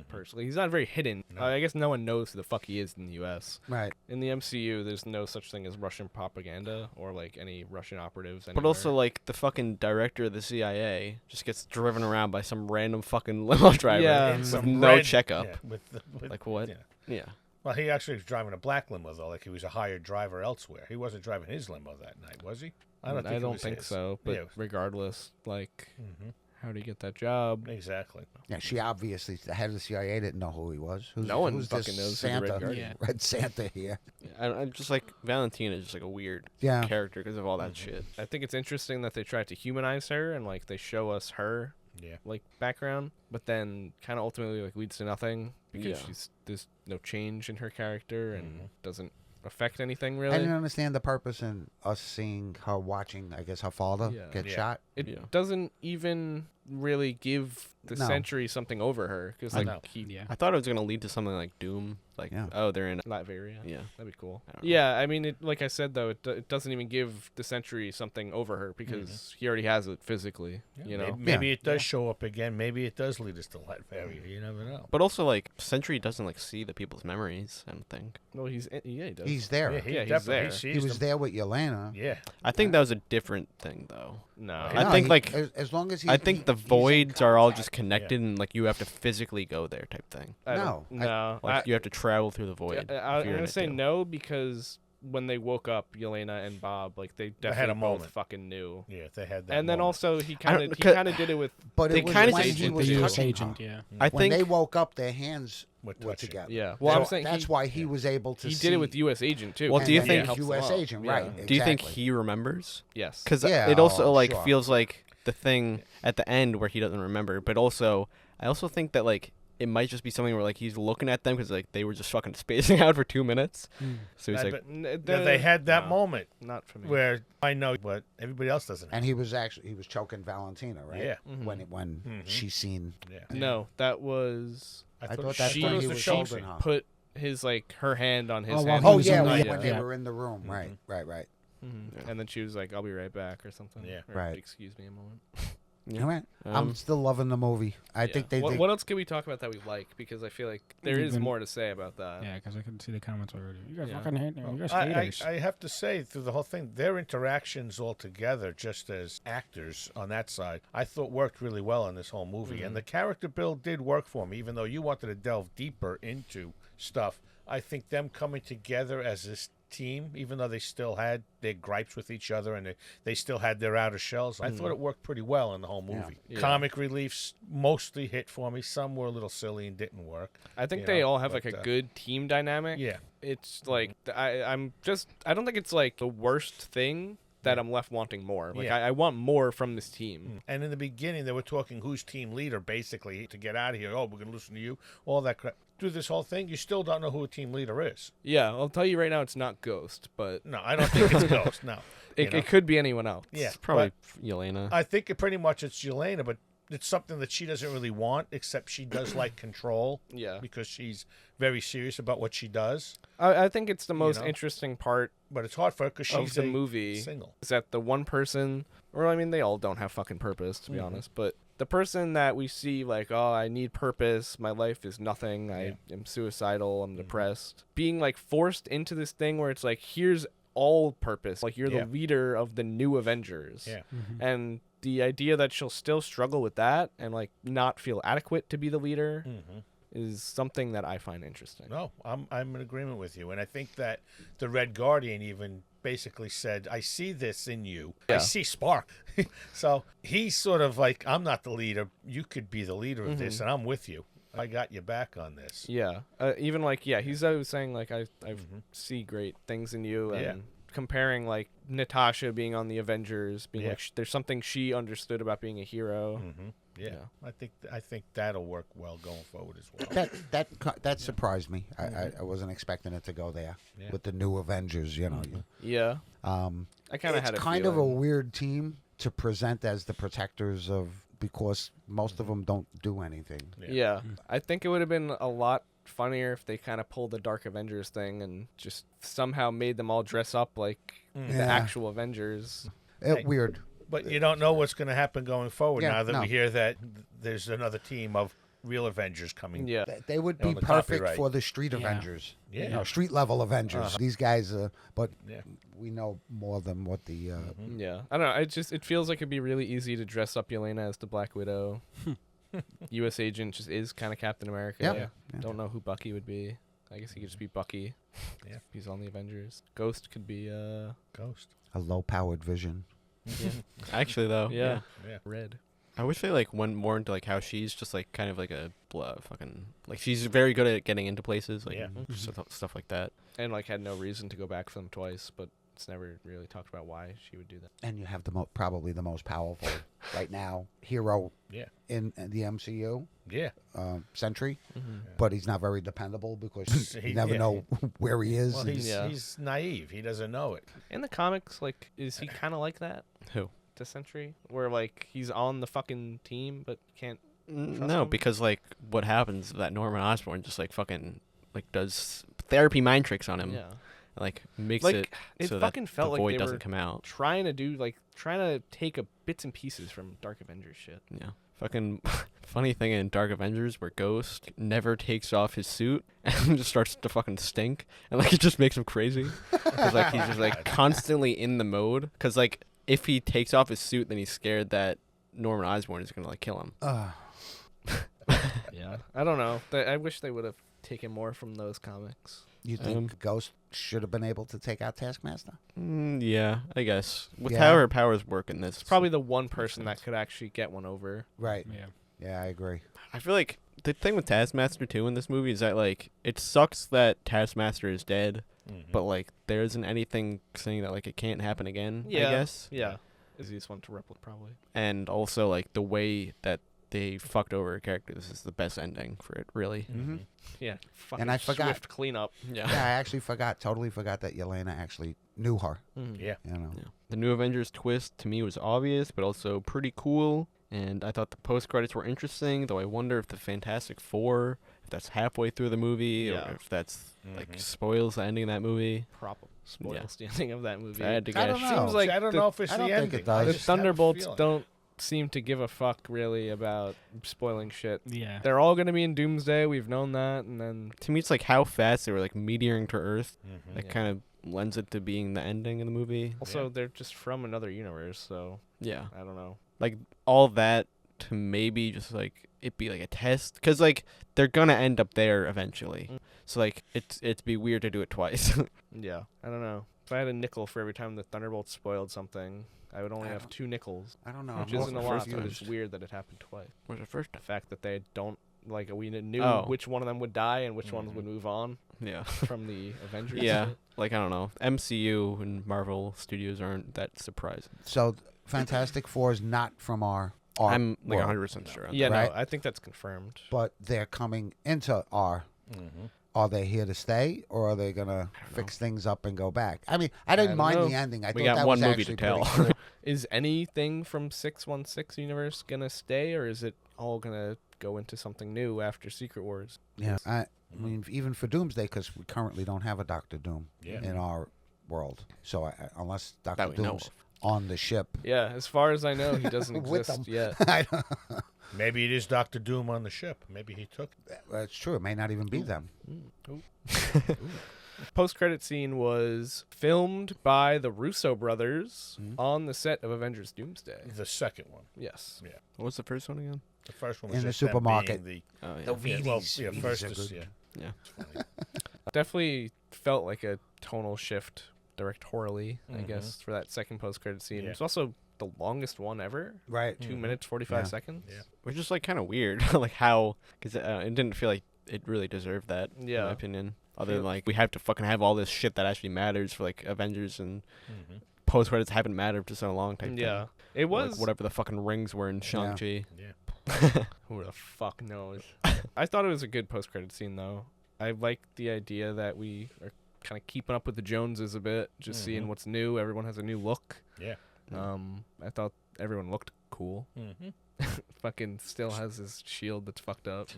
Personally, he's not very hidden. No. I guess no one knows who the fuck he is in the U.S. Right. In the MCU, there's no such thing as Russian propaganda or like any Russian operatives. But also, like, the fucking director of the CIA just gets driven around by some random fucking limo driver Yeah. with Some no red- checkup. yeah, with Like, what? yeah. Yeah. Well, he actually was driving a black limo, though, like he was a hired driver elsewhere. He wasn't driving his limo that night, was he? I don't think, it was his. so. But Yeah. regardless, like, Mhm. how do you get that job? Exactly. Yeah, she obviously, the head of the CIA didn't know who he was. No one who's fucking this knows who the Red Santa, Guardian Red Santa here. I'm just like, Valentina is just like a weird Yeah. character because of all that shit. I think it's interesting that they try to humanize her and like they show us her Yeah. like background, but then kind of ultimately like leads to nothing because Yeah. there's no change in her character and doesn't affect anything really. I didn't understand the purpose in us seeing her watching, I guess, her father Yeah. get Yeah. shot. It Yeah. doesn't even really give the No. Sentry something over her because like No. Yeah. I thought it was gonna lead to something like Doom, like Yeah. oh they're in. Latveria. Yeah. That'd be cool. I don't know. Yeah, I mean, like I said though, it doesn't even give the Sentry something over her because he already has it physically. Yeah, You know. maybe it does show up again. Maybe it does lead us to Latveria. You never know. But also like Sentry doesn't like see the people's memories. I don't think. Well, he does. He's there. Yeah, he's definitely there. sees He was them. there with Yelena. Yeah. I think that was a different thing though. No. I think, like, as long as he, I think the he's in voids are all contact. just connected and like you have to physically go there type thing. I don't- No, No. Like you have to travel through the void. I'm if you're in gonna it say too. no because when they woke up, Yelena and Bob, like they had a definitely both moment. fucking knew. Yeah, they had that. And then moment. also he I don't- kind because- of did it with But they it was kinda when just he did was The U.S. touching agent, her. yeah. I When think they woke up, their hands With were touching. together. yeah. Well, I'm saying That's why he was able to he see. did it with U.S. agent too. Well, and do you then think- the Helps him U.S. out. agent, Yeah. right? Do you think exactly. he remembers? Yes. Because Yeah, it also like sure. feels like the thing at the end where he doesn't remember. But also, I also think that like it might just be something where like he's looking at them because like they were just fucking spacing out for 2 minutes. So he's like, They had that no, moment Not for me. where I know what everybody else doesn't. And he was choking Valentina, right? Yeah. When she's seen. Yeah. No, that was I thought that's she when was he the was shoulder holding her. put his like her hand on his Oh, while hand. he Oh was yeah, in the- when, yeah. they Yeah. were in the room, right. Mhm. And then she was like, "I'll be right back" or something. Yeah. Or, Right. Excuse me a moment. All right. I'm still loving the movie. I think they What, did. what else can we talk about that we like? Because I feel like there is Even- more to say about that. Yeah, because I can see the comments already. You guys Yeah. fucking hate You guys I, haters. I have to say, through the whole thing, their interactions all together, just as actors on that side, I thought worked really well in this whole movie. And the character build did work for me, even though you wanted to delve deeper into stuff. I think them coming together as this team, even though they still had their gripes with each other and they still had their outer shells, I thought it worked pretty well in the whole movie. Yeah. Comic reliefs mostly hit for me. Some were a little silly and didn't work. I think You they know, all have like but, a good team dynamic. Yeah. It's like I don't think it's like the worst thing that I'm left wanting more. Like Yeah. I want more from this team. And in the beginning, they were talking who's team leader, basically, to get out of here. Oh, we're going to listen to you. All that crap. Through this whole thing, you still don't know who a team leader is. Yeah, I'll tell you right now, it's not Ghost, but No, I don't think it's Ghost. No. You know? it could be anyone else. Yeah. it's probably but Yelena. I think it pretty much it's Yelena, but it's something that she doesn't really want, except she does like control. Yeah. Because she's very serious about what she does. I think it's the most know? interesting part But it's hard for her because she's of the a movie single. is that the one person, or I mean, they all don't have fucking purpose, to be honest, but the person that we see, like, oh, I need purpose, my life is nothing, I am suicidal, I'm depressed, being, like, forced into this thing where it's like, here's all purpose. Like, you're Yeah. the leader of the new Avengers. Yeah. And the idea that she'll still struggle with that and, like, not feel adequate to be the leader is something that I find interesting. No, I'm in agreement with you. And I think that the Red Guardian even basically said, I see this in you. I Yeah. see spark. So he's sort of like, I'm not the leader. You could be the leader of this, and I'm with you. I got your back on this. Yeah. Even like, yeah, he's always saying like, I see great things in you, and Yeah. comparing like Natasha being on the Avengers, being Yeah. like, there's something she understood about being a hero. Yeah. I think that'll work well going forward as well. That surprised me. I wasn't expecting it to go there Yeah. with the new Avengers. You know. Yeah. I kind of It's had a kind of a feeling. weird team to present as the protectors of, because most of them don't do anything. Yeah. I think it would have been a lot funnier if they kind of pulled the Dark Avengers thing and just somehow made them all dress up like the Yeah. actual Avengers. Weird. But you don't know what's going to happen going forward Yeah, now that no. we hear that there's another team of real Avengers coming. Yeah. They would On be the perfect copyright. for the street Yeah. Avengers. Yeah. You know, street level Avengers. These guys, but Yeah. we know more than what the. Yeah, I don't know. It feels like it'd be really easy to dress up Yelena as the Black Widow. U.S. agent just is kind of Captain America. Yeah. Yeah. Don't know who Bucky would be. I guess he could just be Bucky. Yeah. He's on the Avengers. Ghost could be Ghost. A low-powered vision. Actually, though, yeah. Yeah. Red. I wish they like went more into like how she's just like kind of like a fucking like she's very good at getting into places like Yeah. stuff like that. And like had no reason to go back for them twice, but it's never really talked about why she would do that. And you have probably the most powerful right now hero Yeah. in the MCU, Yeah. Sentry, but he's not very dependable because He- you never yeah, know where he is. Well, and- he's Yeah. he's naive. He doesn't know it. In the comics, like, is he kind of like that? Who? to Sentry, where like he's on the fucking team but can't. No, him? because like what happens is that Norman Osborn just like fucking like does therapy mind tricks on him. Yeah. Like makes Like, it it so fucking that felt the like void they doesn't were come out. trying to take a bits and pieces from Dark Avengers shit. Yeah. Fucking funny thing in Dark Avengers where Ghost never takes off his suit and just starts to fucking stink. And like it just makes him crazy. Cause like he's just like constantly in the mode. Cause like if he takes off his suit, then he's scared that Norman Osborn is gonna like kill him. Yeah. I don't know. I wish they would have taken more from those comics. You think Ghost should have been able to take out Taskmaster? Yeah, I guess. With Yeah. how her powers work in this. It's probably the one person that could actually get one over. Right. Yeah. Yeah, I agree. I feel like the thing with Taskmaster too in this movie is that like it sucks that Taskmaster is dead, but like there isn't anything saying that like it can't happen again. Yeah. I guess. Yeah. Easiest one to replicate, probably. And also like the way that they fucked over a character. This is the best ending for it, really. Mm-hmm. Yeah. Fucking And I forgot. swift cleanup. Yeah, I actually totally forgot that Yelena actually knew her. Yeah. You know. Yeah. The new Avengers twist to me was obvious, but also pretty cool. And I thought the post credits were interesting, though I wonder if the Fantastic Four, if that's halfway through the movie, Yeah. or if that's like spoils the ending of that movie. Probably spoils the ending of that movie. If I had to I guess. don't know. Seems like I don't the- know if it's I the don't think ending. it does. I The just have a Thunderbolts feeling. don't seem to give a fuck really about spoiling shit. Yeah. They're all gonna be in Doomsday. We've known that, and then To me, it's like how fast they were like meteoring to Earth. That Yeah. kind of lends it to being the ending of the movie. also they're just from another universe, so Yeah. I don't know. Like all that to maybe just like it be like a test, because like they're gonna end up there eventually. So like it'd be weird to do it twice. Yeah, I don't know. If I had a nickel for every time the Thunderbolts spoiled something, I would only have 2 nickels, I don't know. which I'm isn't a also lot, but confused. it's weird that it happened twice. Where's the first The time? fact that they don't like we knew Oh. which one of them would die and which ones would move on Yeah. from the Avengers. Yeah. shit. Like I don't know. MCU and Marvel Studios aren't that surprising. So Fantastic Four is not from our I'm like world, 100% sure. on Yeah, that. Right. no, I think that's confirmed. but they're coming into our. Are they here to stay, or are they gonna fix things up and go back? I mean, I didn't don't mind know. the ending. I We thought got that one was movie to actually tell. pretty cool. Is anything from 616 universe gonna stay, or is it all gonna go into something new after Secret Wars? Yeah, I mean, even for Doomsday, because we currently don't have a Doctor Doom in our world. So unless Doctor That we know Doom's of. on the ship, Yeah, as far as I know, he doesn't With exist them. yet. I don't, Maybe it is Doctor Doom on the ship. Maybe he took it. that's true. It may not even be them. Post-credit scene was filmed by the Russo brothers on the set of Avengers Doomsday. The second one. Yes. Yeah. What was the first one again? The first one was In the just them supermarket. being Oh yeah. The the yeah, well, Wheaties. yeah, Wheaties first are is, good. yeah. Yeah. It's funny. Definitely felt like a tonal shift directorially, I guess, for that second post-credit scene. Yeah. It's also the longest one ever. Right. 2 minutes, 45 Yeah. seconds. Yeah. Which is like kind of weird, like how, because it didn't feel like it really deserved that. In Yeah. my opinion. Other than like we have to fucking have all this shit that actually matters for like Avengers and post credits haven't mattered for so long type Yeah. thing. It Or, like, was. whatever the fucking rings were in Shang-Chi. Yeah. Who the fuck knows? I thought it was a good post-credit scene, though. I like the idea that we are kind of keeping up with the Joneses a bit, just seeing what's new. Everyone has a new look. Yeah. I thought everyone looked cool. Mm-hmm. Fucking still has his shield that's fucked up.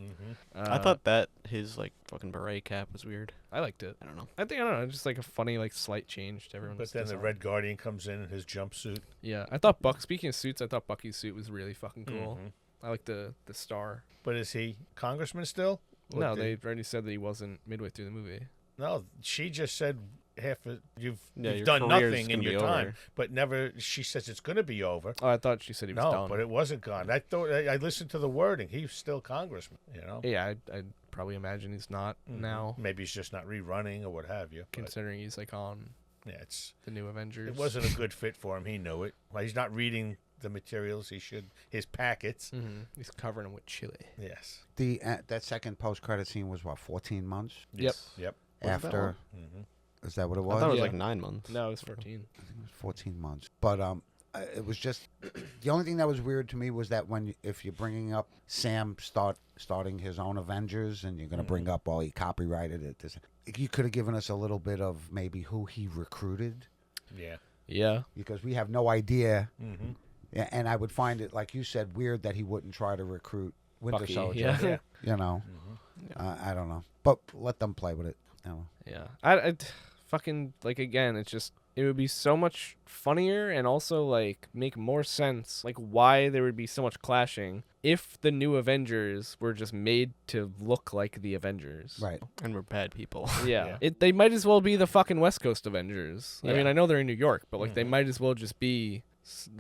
I thought that his like fucking beret cap was weird. I liked it. I don't know. I don't know, just like a funny, like slight change to everyone's But then the design. Red Guardian comes in his jumpsuit. Yeah, I thought Speaking of suits, I thought Bucky's suit was really fucking cool. Mhm. I like the star. But is he congressman still? Or No, did- they already said that he wasn't midway through the movie. No, she just said half of Yeah, you've your done career's nothing in gonna your be time, over. but never. She says it's going to be over. Oh, I thought she said he was No, done. but it wasn't gone. I thought I listened to the wording. He's still congressman. You know. Yeah, I'd probably imagine he's not now, Maybe he's just not rerunning or what have you. But considering he's like on yeah, it's the new Avengers. it wasn't a good fit for him. He knew it. Well, he's not reading the materials. He should his packets. He's covering him with chili. Yes. The that second post credit scene was what, 14 months Yes. Yep. Wasn't that after. Mm-hmm. Is that what it I was? thought it was Yeah. like 9 months. No, it was 14. I think it was 14 months. But it was just the only thing that was weird to me was that if you're bringing up Sam starting his own Avengers and you're going to bring up he copyrighted it, you could have given us a little bit of maybe who he recruited, Yeah. Yeah. because we have no idea Mm-hmm. Yeah, and I would find it, like you said, weird that he wouldn't try to recruit Winter Bucky, Soldier. yeah. You know, I don't know, but let them play with it. You know. Yeah. I fucking, like, again, it's just, it would be so much funnier and also, like, make more sense, like, why there would be so much clashing if the new Avengers were just made to look like the Avengers. Right. And we're bad people. Yeah. Yeah. They might as well be the fucking West Coast Avengers. I Yeah. mean, I know they're in New York, but, like, they might as well just be,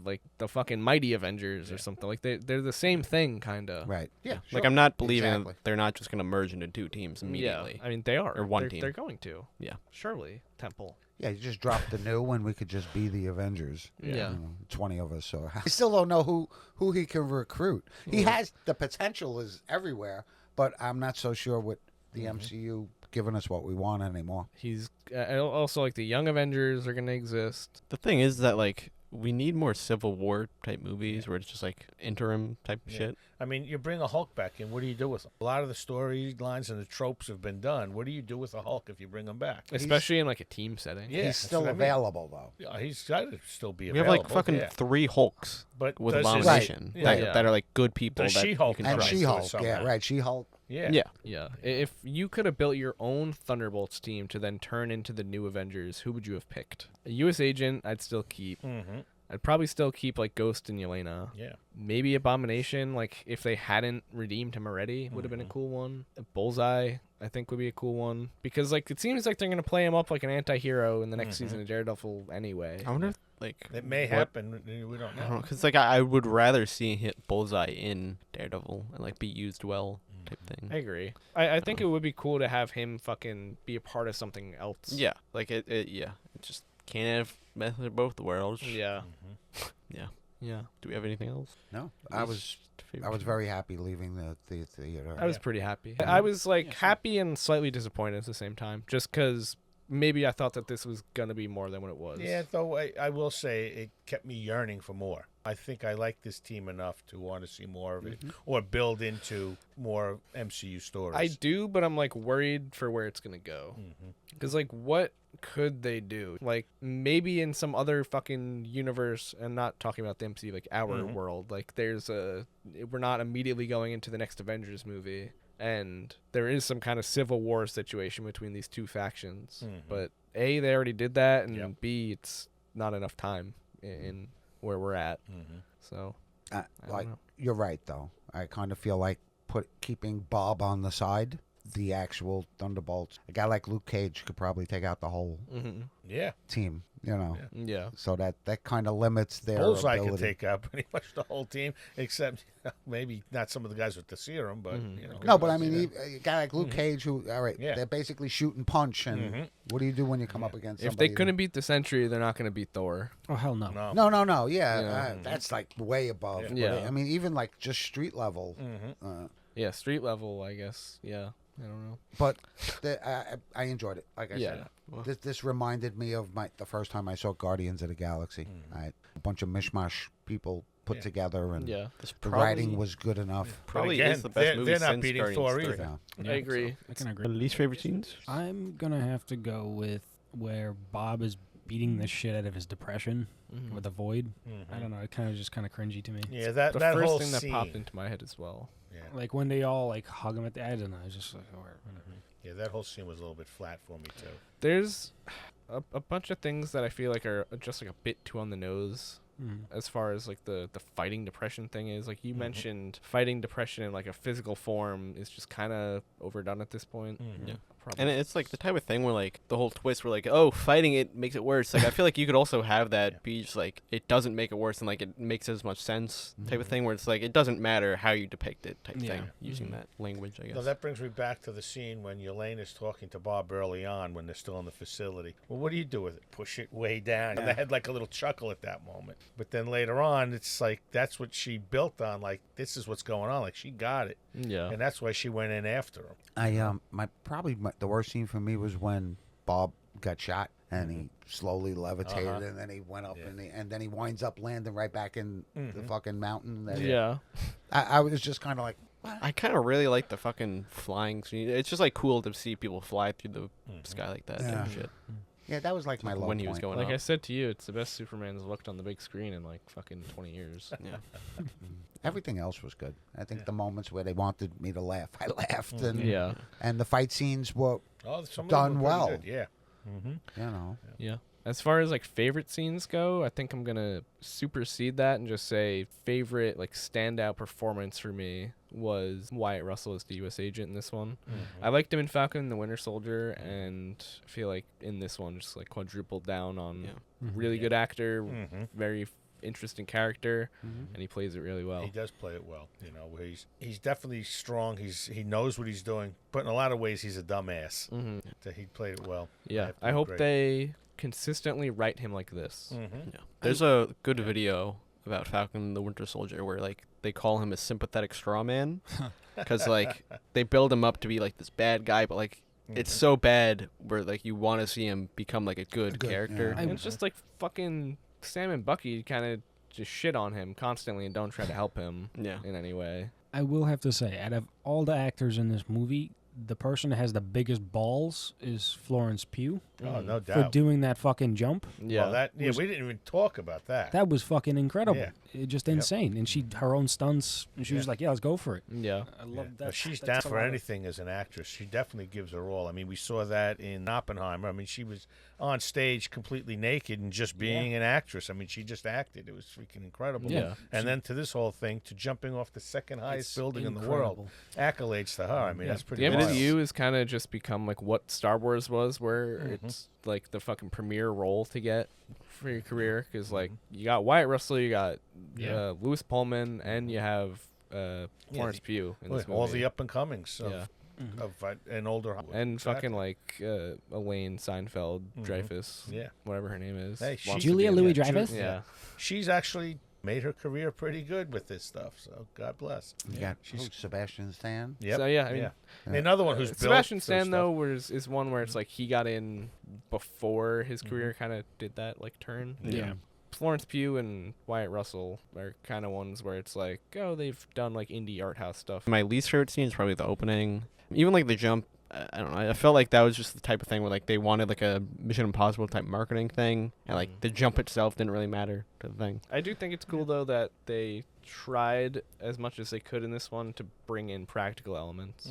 like, the fucking Mighty Avengers or something. Like, they're the same thing, kind of. Right. Yeah. Like, sure. I'm not believing Exactly. that they're not just going to merge into 2 teams immediately. Yeah. I mean, they are. Or one They're- team. They're going to. Yeah. Surely. Temple. Yeah, you just drop the new and we could just be the Avengers. Yeah. You know, 20 of us. So I still don't know who he can recruit. He has the potential is everywhere, but I'm not so sure with the MCU giving us what we want anymore. He's also, like, the Young Avengers are going to exist. The thing is that, like, we need more Civil War type movies where it's just, like, interim type shit. I mean, you bring a Hulk back in, what do you do with him? A lot of the storylines and the tropes have been done. What do you do with a Hulk if you bring him back? Especially in, like, a team setting. Yeah, He's that's still what I mean. available, though. Yeah, he's got to still be We have, available. like, fucking yeah. 3 Hulks But with does his- Abomination Right. that, Yeah. that are, like, good people The that She-Hulk you can And Right. trust. She-Hulk, somehow. yeah, right. She-Hulk. Yeah. Yeah. Yeah. If you could have built your own Thunderbolts team to then turn into the new Avengers, who would you have picked? A U.S. agent, I'd still keep. Mm-hmm. I'd probably still keep, like, Ghost and Yelena. Yeah. Maybe Abomination, like, if they hadn't redeemed him already, would have been a cool one. Bullseye, I think, would be a cool one. Because, like, it seems like they're going to play him up like an anti-hero in the next season of Daredevil anyway. I wonder if, like... It may what- happen. We don't I don't know. know, because, like, I would rather see hit Bullseye in Daredevil and, like, be used well type thing. I agree. I think it would be cool to have him fucking be a part of something else. Yeah. Like, it just can't have method of both worlds. Yeah. Yeah. Yeah. Do we have anything else? No, I was very happy leaving the theater. I was pretty happy. I was, like, happy and slightly disappointed at the same time, just because maybe I thought that this was going to be more than what it was. Yeah, though I will say it kept me yearning for more. I think I like this team enough to want to see more of it or build into more MCU stories. I do, but I'm, like, worried for where it's going to go. Because, like, what could they do? Like, maybe in some other fucking universe, and not talking about the MCU, like, our world, like, we're not immediately going into the next Avengers movie, and there is some kind of civil war situation between these two factions. But A, they already did that, and B, it's not enough time in where we're at. So, I don't Like know. you're right, though. I kind of feel like keeping Bob on the side, the actual Thunderbolts. A guy like Luke Cage could probably take out the whole Yeah. team. You know, Yeah. so that kind of limits their Bullseye ability. can take out pretty much the whole team, except maybe not some of the guys with the serum, but you know. No, but I mean, a guy like Luke Cage, who all right, Yeah. they're basically shoot and punch, and what do you do when you come up against If somebody? they couldn't beat the Sentry, they're not going to beat Thor. Oh hell no. No. No, yeah, Yeah. that's like way above. Yeah. But Yeah. I mean, even like just street level. Yeah, street level, I guess. Yeah. I don't know. But I enjoyed it. Like I Yeah. said, this reminded me of the first time I saw Guardians of the Galaxy. A bunch of mishmash people put together, and Yeah. the writing was good enough. Probably again, is the best movie they're not since beating Guardians Thor 3. either. Yeah. I agree. I can agree. The least favorite scenes? I'm gonna have to go with where Bob is beating the shit out of his depression with the void. I don't know. It kind of just kind of cringy to me. Yeah, that The that whole first thing that scene. popped into my head as well. Yeah. Like when they all like hug him at the end, and I was just like, oh, whatever. Yeah, that whole scene was a little bit flat for me too. There's a bunch of things that I feel like are just like a bit too on the nose as far as like the fighting depression thing is. Like you mentioned, fighting depression in like a physical form is just kind of overdone at this point. Yeah. Probably. And it's like the type of thing where like the whole twist where like, oh, fighting it makes it worse. Like I feel like you could also have that be just like it doesn't make it worse and like it makes as much sense type of thing where it's like it doesn't matter how you depict it type thing using that language, I guess. Now that brings me back to the scene when Yelena's talking to Bob early on when they're still in the facility. Well, what do you do with it? Push it way down. And they had like a little chuckle at that moment. But then later on, it's like that's what she built on. Like this is what's going on. Like she got it, Yeah. and that's why she went in after him. The worst scene for me was when Bob got shot and he slowly levitated and then he went up and then he winds up landing right back in the fucking mountain. Yeah. I was just kind of like, what? I kind of really like the fucking flying scene. It's just like cool to see people fly through the sky like that type of shit. Yeah, that was like my low when point. he was going Like up. I said to you, it's the best Superman's looked on the big screen in like fucking 20 years. Yeah. Everything else was good. I think the moments where they wanted me to laugh, I laughed, and Yeah. and the fight scenes were, Some of them done were pretty well. good, yeah. you know, Yeah. As far as like favorite scenes go, I think I'm gonna supersede that and just say favorite like standout performance for me was Wyatt Russell as the U.S. agent in this one. I liked him in Falcon and the Winter Soldier, and I feel like in this one just like quadrupled down on really good actor, very interesting character, and he plays it really well. He does play it well. You know, where he's definitely strong. He knows what he's doing, but in a lot of ways he's a dumbass. He played it well. Yeah, I hope they consistently write him like this. Yeah. There's a good video about Falcon and the Winter Soldier where like they call him a sympathetic straw man because like they build him up to be like this bad guy, but like it's so bad where like you want to see him become like a good character. yeah. And it's just like fucking Sam and Bucky kind of just shit on him constantly and don't try to help him in any way. I will have to say, out of all the actors in this movie, the person that has the biggest balls is Florence Pugh Oh, no for doubt. doing that fucking jump. Yeah. Well, we didn't even talk about that. That was fucking incredible. Yeah. Just insane. And she her own stunts, and she was like, "Yeah, let's go for it." Yeah. I love But that. she's that's down a for lot of- anything as an actress. She definitely gives her all. I mean, we saw that in Oppenheimer. I mean, she was on stage completely naked and just being an actress. I mean, she just acted. It was freaking incredible. Yeah. And then to this whole thing, to jumping off the second highest It's building in the incredible. world. Accolades to her. I mean, that's pretty The wild. MCU has kind of just become like what Star Wars was, where it's like the fucking premier role to get for your career. Because like you got Wyatt Russell, you got Louis Pullman, and you have Florence Pugh in this movie. All the up and comings of, Yeah. of an older And Exactly. fucking like Elaine Seinfeld, Dreyfus, Yeah. whatever her name is. Hey, wants to Julia be in Louis it. Dreyfus? Yeah. She's actually made her career pretty good with this stuff. So God bless. you got She's Sebastian Stan. Yep. So yeah, I mean, Another one who's built Sebastian for Stan stuff. though is one where it's like he got in before his career kind of did that like turn. Yeah. Florence Pugh and Wyatt Russell are kind of ones where it's like, oh, they've done like indie art house stuff. My least favorite scene is probably the opening. Even like the jump, I don't know. I felt like that was just the type of thing where like they wanted like a Mission Impossible type marketing thing, and like the jump itself didn't really matter to the thing. I do think it's cool though that they tried as much as they could in this one to bring in practical elements.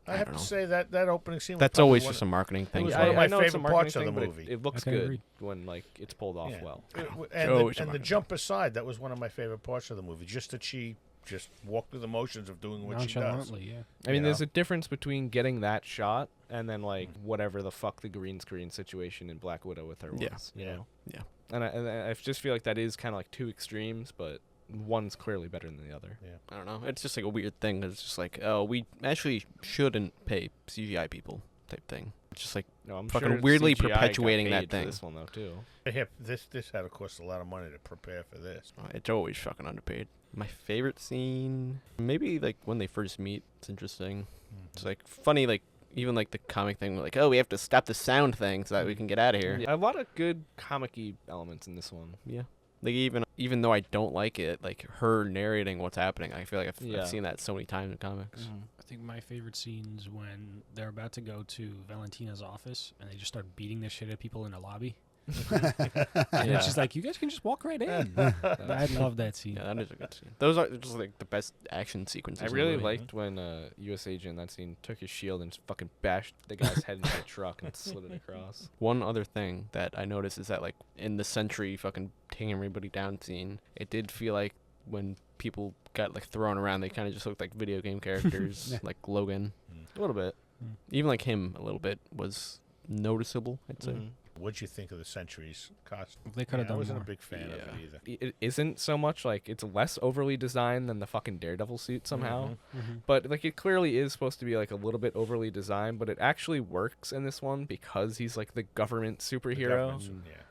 I have don't to know. say that opening scene. Was That's probably always one just of- a marketing thing. was for one me. of my I know it's a favorite parts of marketing the thing, movie. but it looks I can good agree. when like it's pulled off Yeah. well. And, Always the, a and the marketing. jump aside, that was one of my favorite parts of the movie. Just that she just walked through the motions of doing what she does. Nonchalantly, yeah. I mean, You there's know? a difference between getting that shot and then like whatever the fuck the green screen situation in Black Widow with her was. Yeah. You know? Yeah. And I just feel like that is kind of like two extremes, but one's clearly better than the other. I don't know. It's just like a weird thing. It's just like, oh, we actually shouldn't pay CGI people type thing. It's just like No, I'm fucking sure weirdly CGI got perpetuating that paid for thing. This one though too. Yeah, this had to cost a lot of money to prepare for this. It's always fucking underpaid. My favorite scene, maybe like when they first meet. It's interesting. It's like funny, like even like the comic thing, like, oh, we have to stop the sound thing so that we can get out of here. Yeah, a lot of good comic-y elements in this one. Yeah. Like even though I don't like it, like her narrating what's happening, I feel like I've seen that so many times in comics. I think my favorite scenes when they're about to go to Valentina's office and they just start beating the shit out of people in the lobby. And it's just like, you guys can just walk right in. I love that scene. Yeah, that is a good scene. Those are just like the best action sequences. I in the really movie. liked when U.S. Agent in that scene took his shield and just fucking bashed the guy's head into the truck and slid it across. One other thing that I noticed is that like in the Sentry fucking taking everybody down scene, it did feel like when people got like thrown around, they kind of just looked like video game characters, like Logan. A little bit. Even like him a little bit was noticeable, I'd say. What'd you think of the Sentry's costume? They could have I done wasn't more. a big fan of it either. It isn't so much like it's less overly designed than the fucking Daredevil suit somehow. But like it clearly is supposed to be like a little bit overly designed, but it actually works in this one because he's like the government superhero.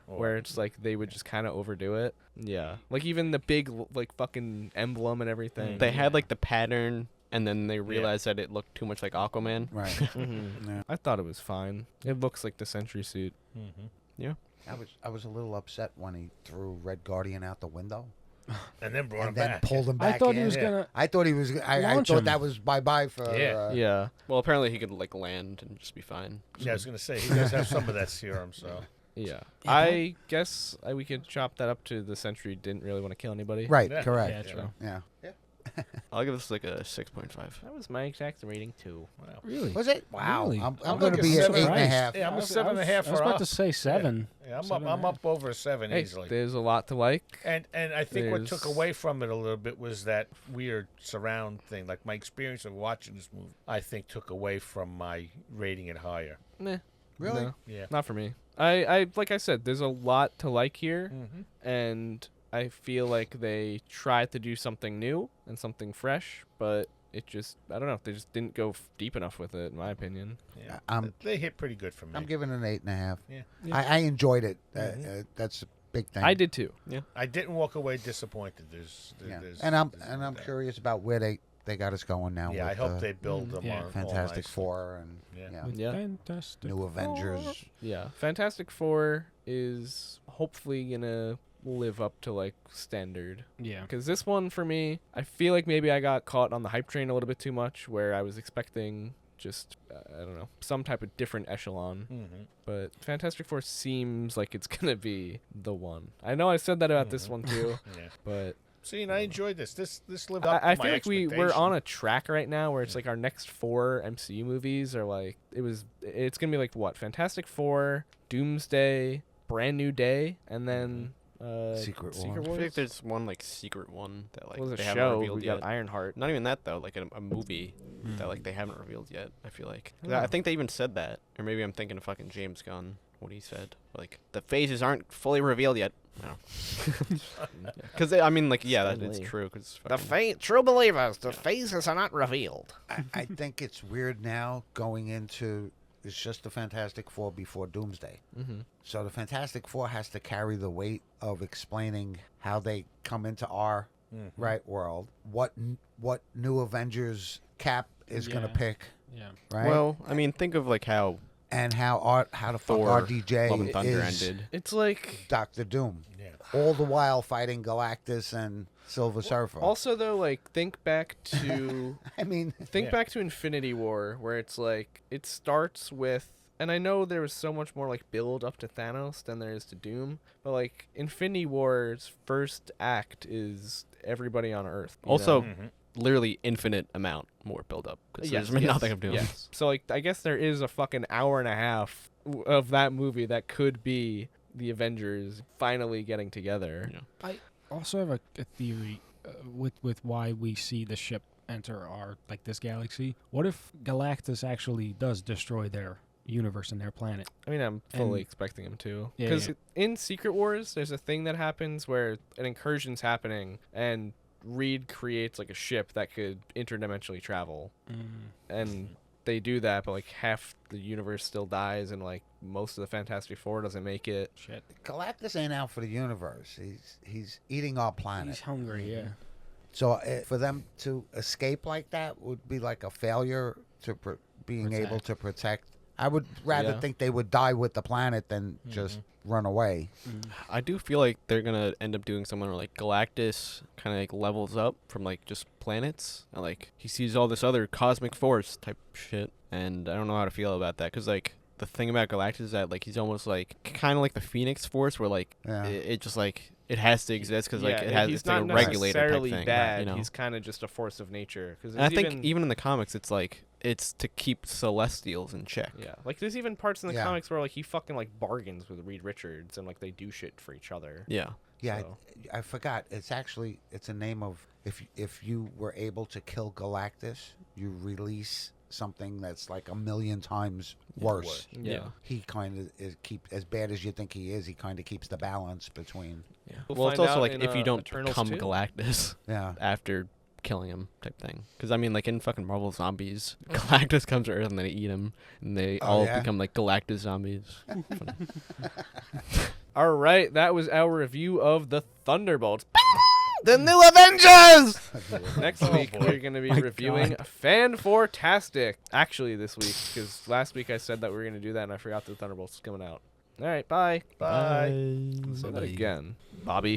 Where it's like they would just kind of overdo it. Yeah. Like even the big like fucking emblem and everything. They had like the pattern, and then they realized that it looked too much like Aquaman. Right. Yeah. I thought it was fine. It looks like the Sentry suit. Yeah. I was a little upset when he threw Red Guardian out the window. and then brought him and then back. pulled him back I thought in. he was gonna. I thought he was. I launch thought him. that was bye-bye for. Yeah. Yeah. Well, apparently he could like land and just be fine. Yeah, I was gonna say he does have some of that serum, so. Yeah. Yeah, I guess we could chop that up to the Sentry didn't really want to kill anybody. Right. Yeah. Correct. Yeah, true. Yeah. I'll give this like a 6.5. That was my exact rating too. Wow. Really? Was it? Wow. Really? I'm I'm going to like a be at seven. 8.5. Yeah, I'm I a was- 7.5 I was for about us. to say 7. Yeah, I'm Seven up. and I'm a up over a 7 Hey, easily. there's a lot to like. And I think what took There's- away from it a little bit was that weird surround thing. Like my experience of watching this movie, I think took away from my rating it higher. Nah. Really? No, Yeah. not for me. I like I said, there's a lot to like here, Mm-hmm. and I feel like they tried to do something new and something fresh, but it just, I don't know, they just didn't go deep enough with it, in my opinion. Yeah. I'm They hit pretty good for me. I'm giving it an 8.5. Yeah. I enjoyed it. Mhm. That's a big thing. I did too. I didn't walk away disappointed. Yeah. There's And I'm that. curious about where they got us going now. Yeah, I with hope the they build them Yeah. on Fantastic all Four and Yeah. With Yeah. Fantastic New Four. Avengers. Yeah. Fantastic Four is hopefully gonna live up to like standard. Yeah. Because this one, for me, I feel like maybe I got caught on the hype train a little bit too much, where I was expecting just, I don't know, some type of different echelon. Mm-hmm. But Fantastic Four seems like it's going to be the one. I know I said that about this Mhm. one too, Yeah. but See, and I enjoyed this. This lived up I to my feel like we're expectation. on a track right now where it's Yeah. like our next 4 MCU movies are like, it's going to be like what? Fantastic Four, Doomsday, Brand New Day, and then Secret Wars. I feel Wars? like there's one like secret one that like was a they haven't show. revealed We got yet. Ironheart. Not even that though, like a movie Hmm. that like they haven't revealed yet. I feel like Hmm. I think they even said that, or maybe I'm thinking of fucking James Gunn. What he said, like the phases aren't fully revealed yet. No, because I mean, like yeah, it's Stanley. true. Because True believers, the phases are not revealed. I think it's weird now going into it's just the Fantastic Four before Doomsday. Mm-hmm. So the Fantastic Four has to carry the weight of explaining how they come into our Mhm. right world. What new Avengers Cap is going Yeah. to pick, Yeah. right? well, I mean, think of like how and how the fuck Thor, RDJ Love and Thunder is ended. It's like Doctor Doom, Yeah. all the while fighting Galactus and Silver Surfer. also though, like think back to I mean, think Yeah. back to Infinity War, where it's like it starts with, and I know there was so much more like build up to Thanos than there is to Doom, but like Infinity War's first act is everybody on Earth. you Also, know? Mhm. literally infinite amount more build up because there's been nothing of Doom. Yes. So like I guess there is a fucking hour and a half of that movie that could be the Avengers finally getting together. Yeah. I also have a theory with why we see the ship enter our like this galaxy. What if Galactus actually does destroy their universe and their planet? I mean, I'm fully And- expecting him to. Yeah, Because yeah. in Secret Wars, there's a thing that happens where an incursion's happening, and Reed creates like a ship that could interdimensionally travel. And they do that, but like half the universe still dies, and like most of the Fantastic Four doesn't make it. Shit. Galactus ain't out for the universe. He's eating our planet. He's hungry. Yeah. So for them to escape like that would be like a failure to being able Protect. to protect. I would rather Yeah. think they would die with the planet than just run away. I do feel like they're gonna end up doing something where like Galactus kind of like levels up from like just planets, and like he sees all this other cosmic force type shit, and I don't know how to feel about that because like the thing about Galactus is that like he's almost like kind of like the Phoenix Force, where like Yeah. it just like it has to exist because like Yeah, it has he's it's like not a regulator type necessarily thing. bad. You know? He's kind of just a force of nature. Cause And I there's think even in the comics, it's like it's to keep Celestials in check. yeah, like there's even parts in the Yeah. comics where like he fucking like bargains with Reed Richards, and like they do shit for each other. Yeah. Yeah, So- I forgot. It's a name of if you were able to kill Galactus, you release something that's like 1,000,000 times worse. Yeah. He kind of as bad as you think he is. He kind of keeps the balance between. Yeah. We'll Well, it's find also out like in, if you don't Eternals become 2. Galactus Yeah. after killing him type thing. Because I mean, like in fucking Marvel Zombies, Galactus comes to Earth and they eat him, and they Oh, all yeah? become like Galactus zombies. All right, that was our review of the Thunderbolts. The new Avengers! Next week, boy. we're going to be My reviewing God. Fan-Four-tastic. Actually, this week, because last week I said that we were going to do that, and I forgot the Thunderbolts was coming out. All right, bye. Bye. Say that again. Bobby.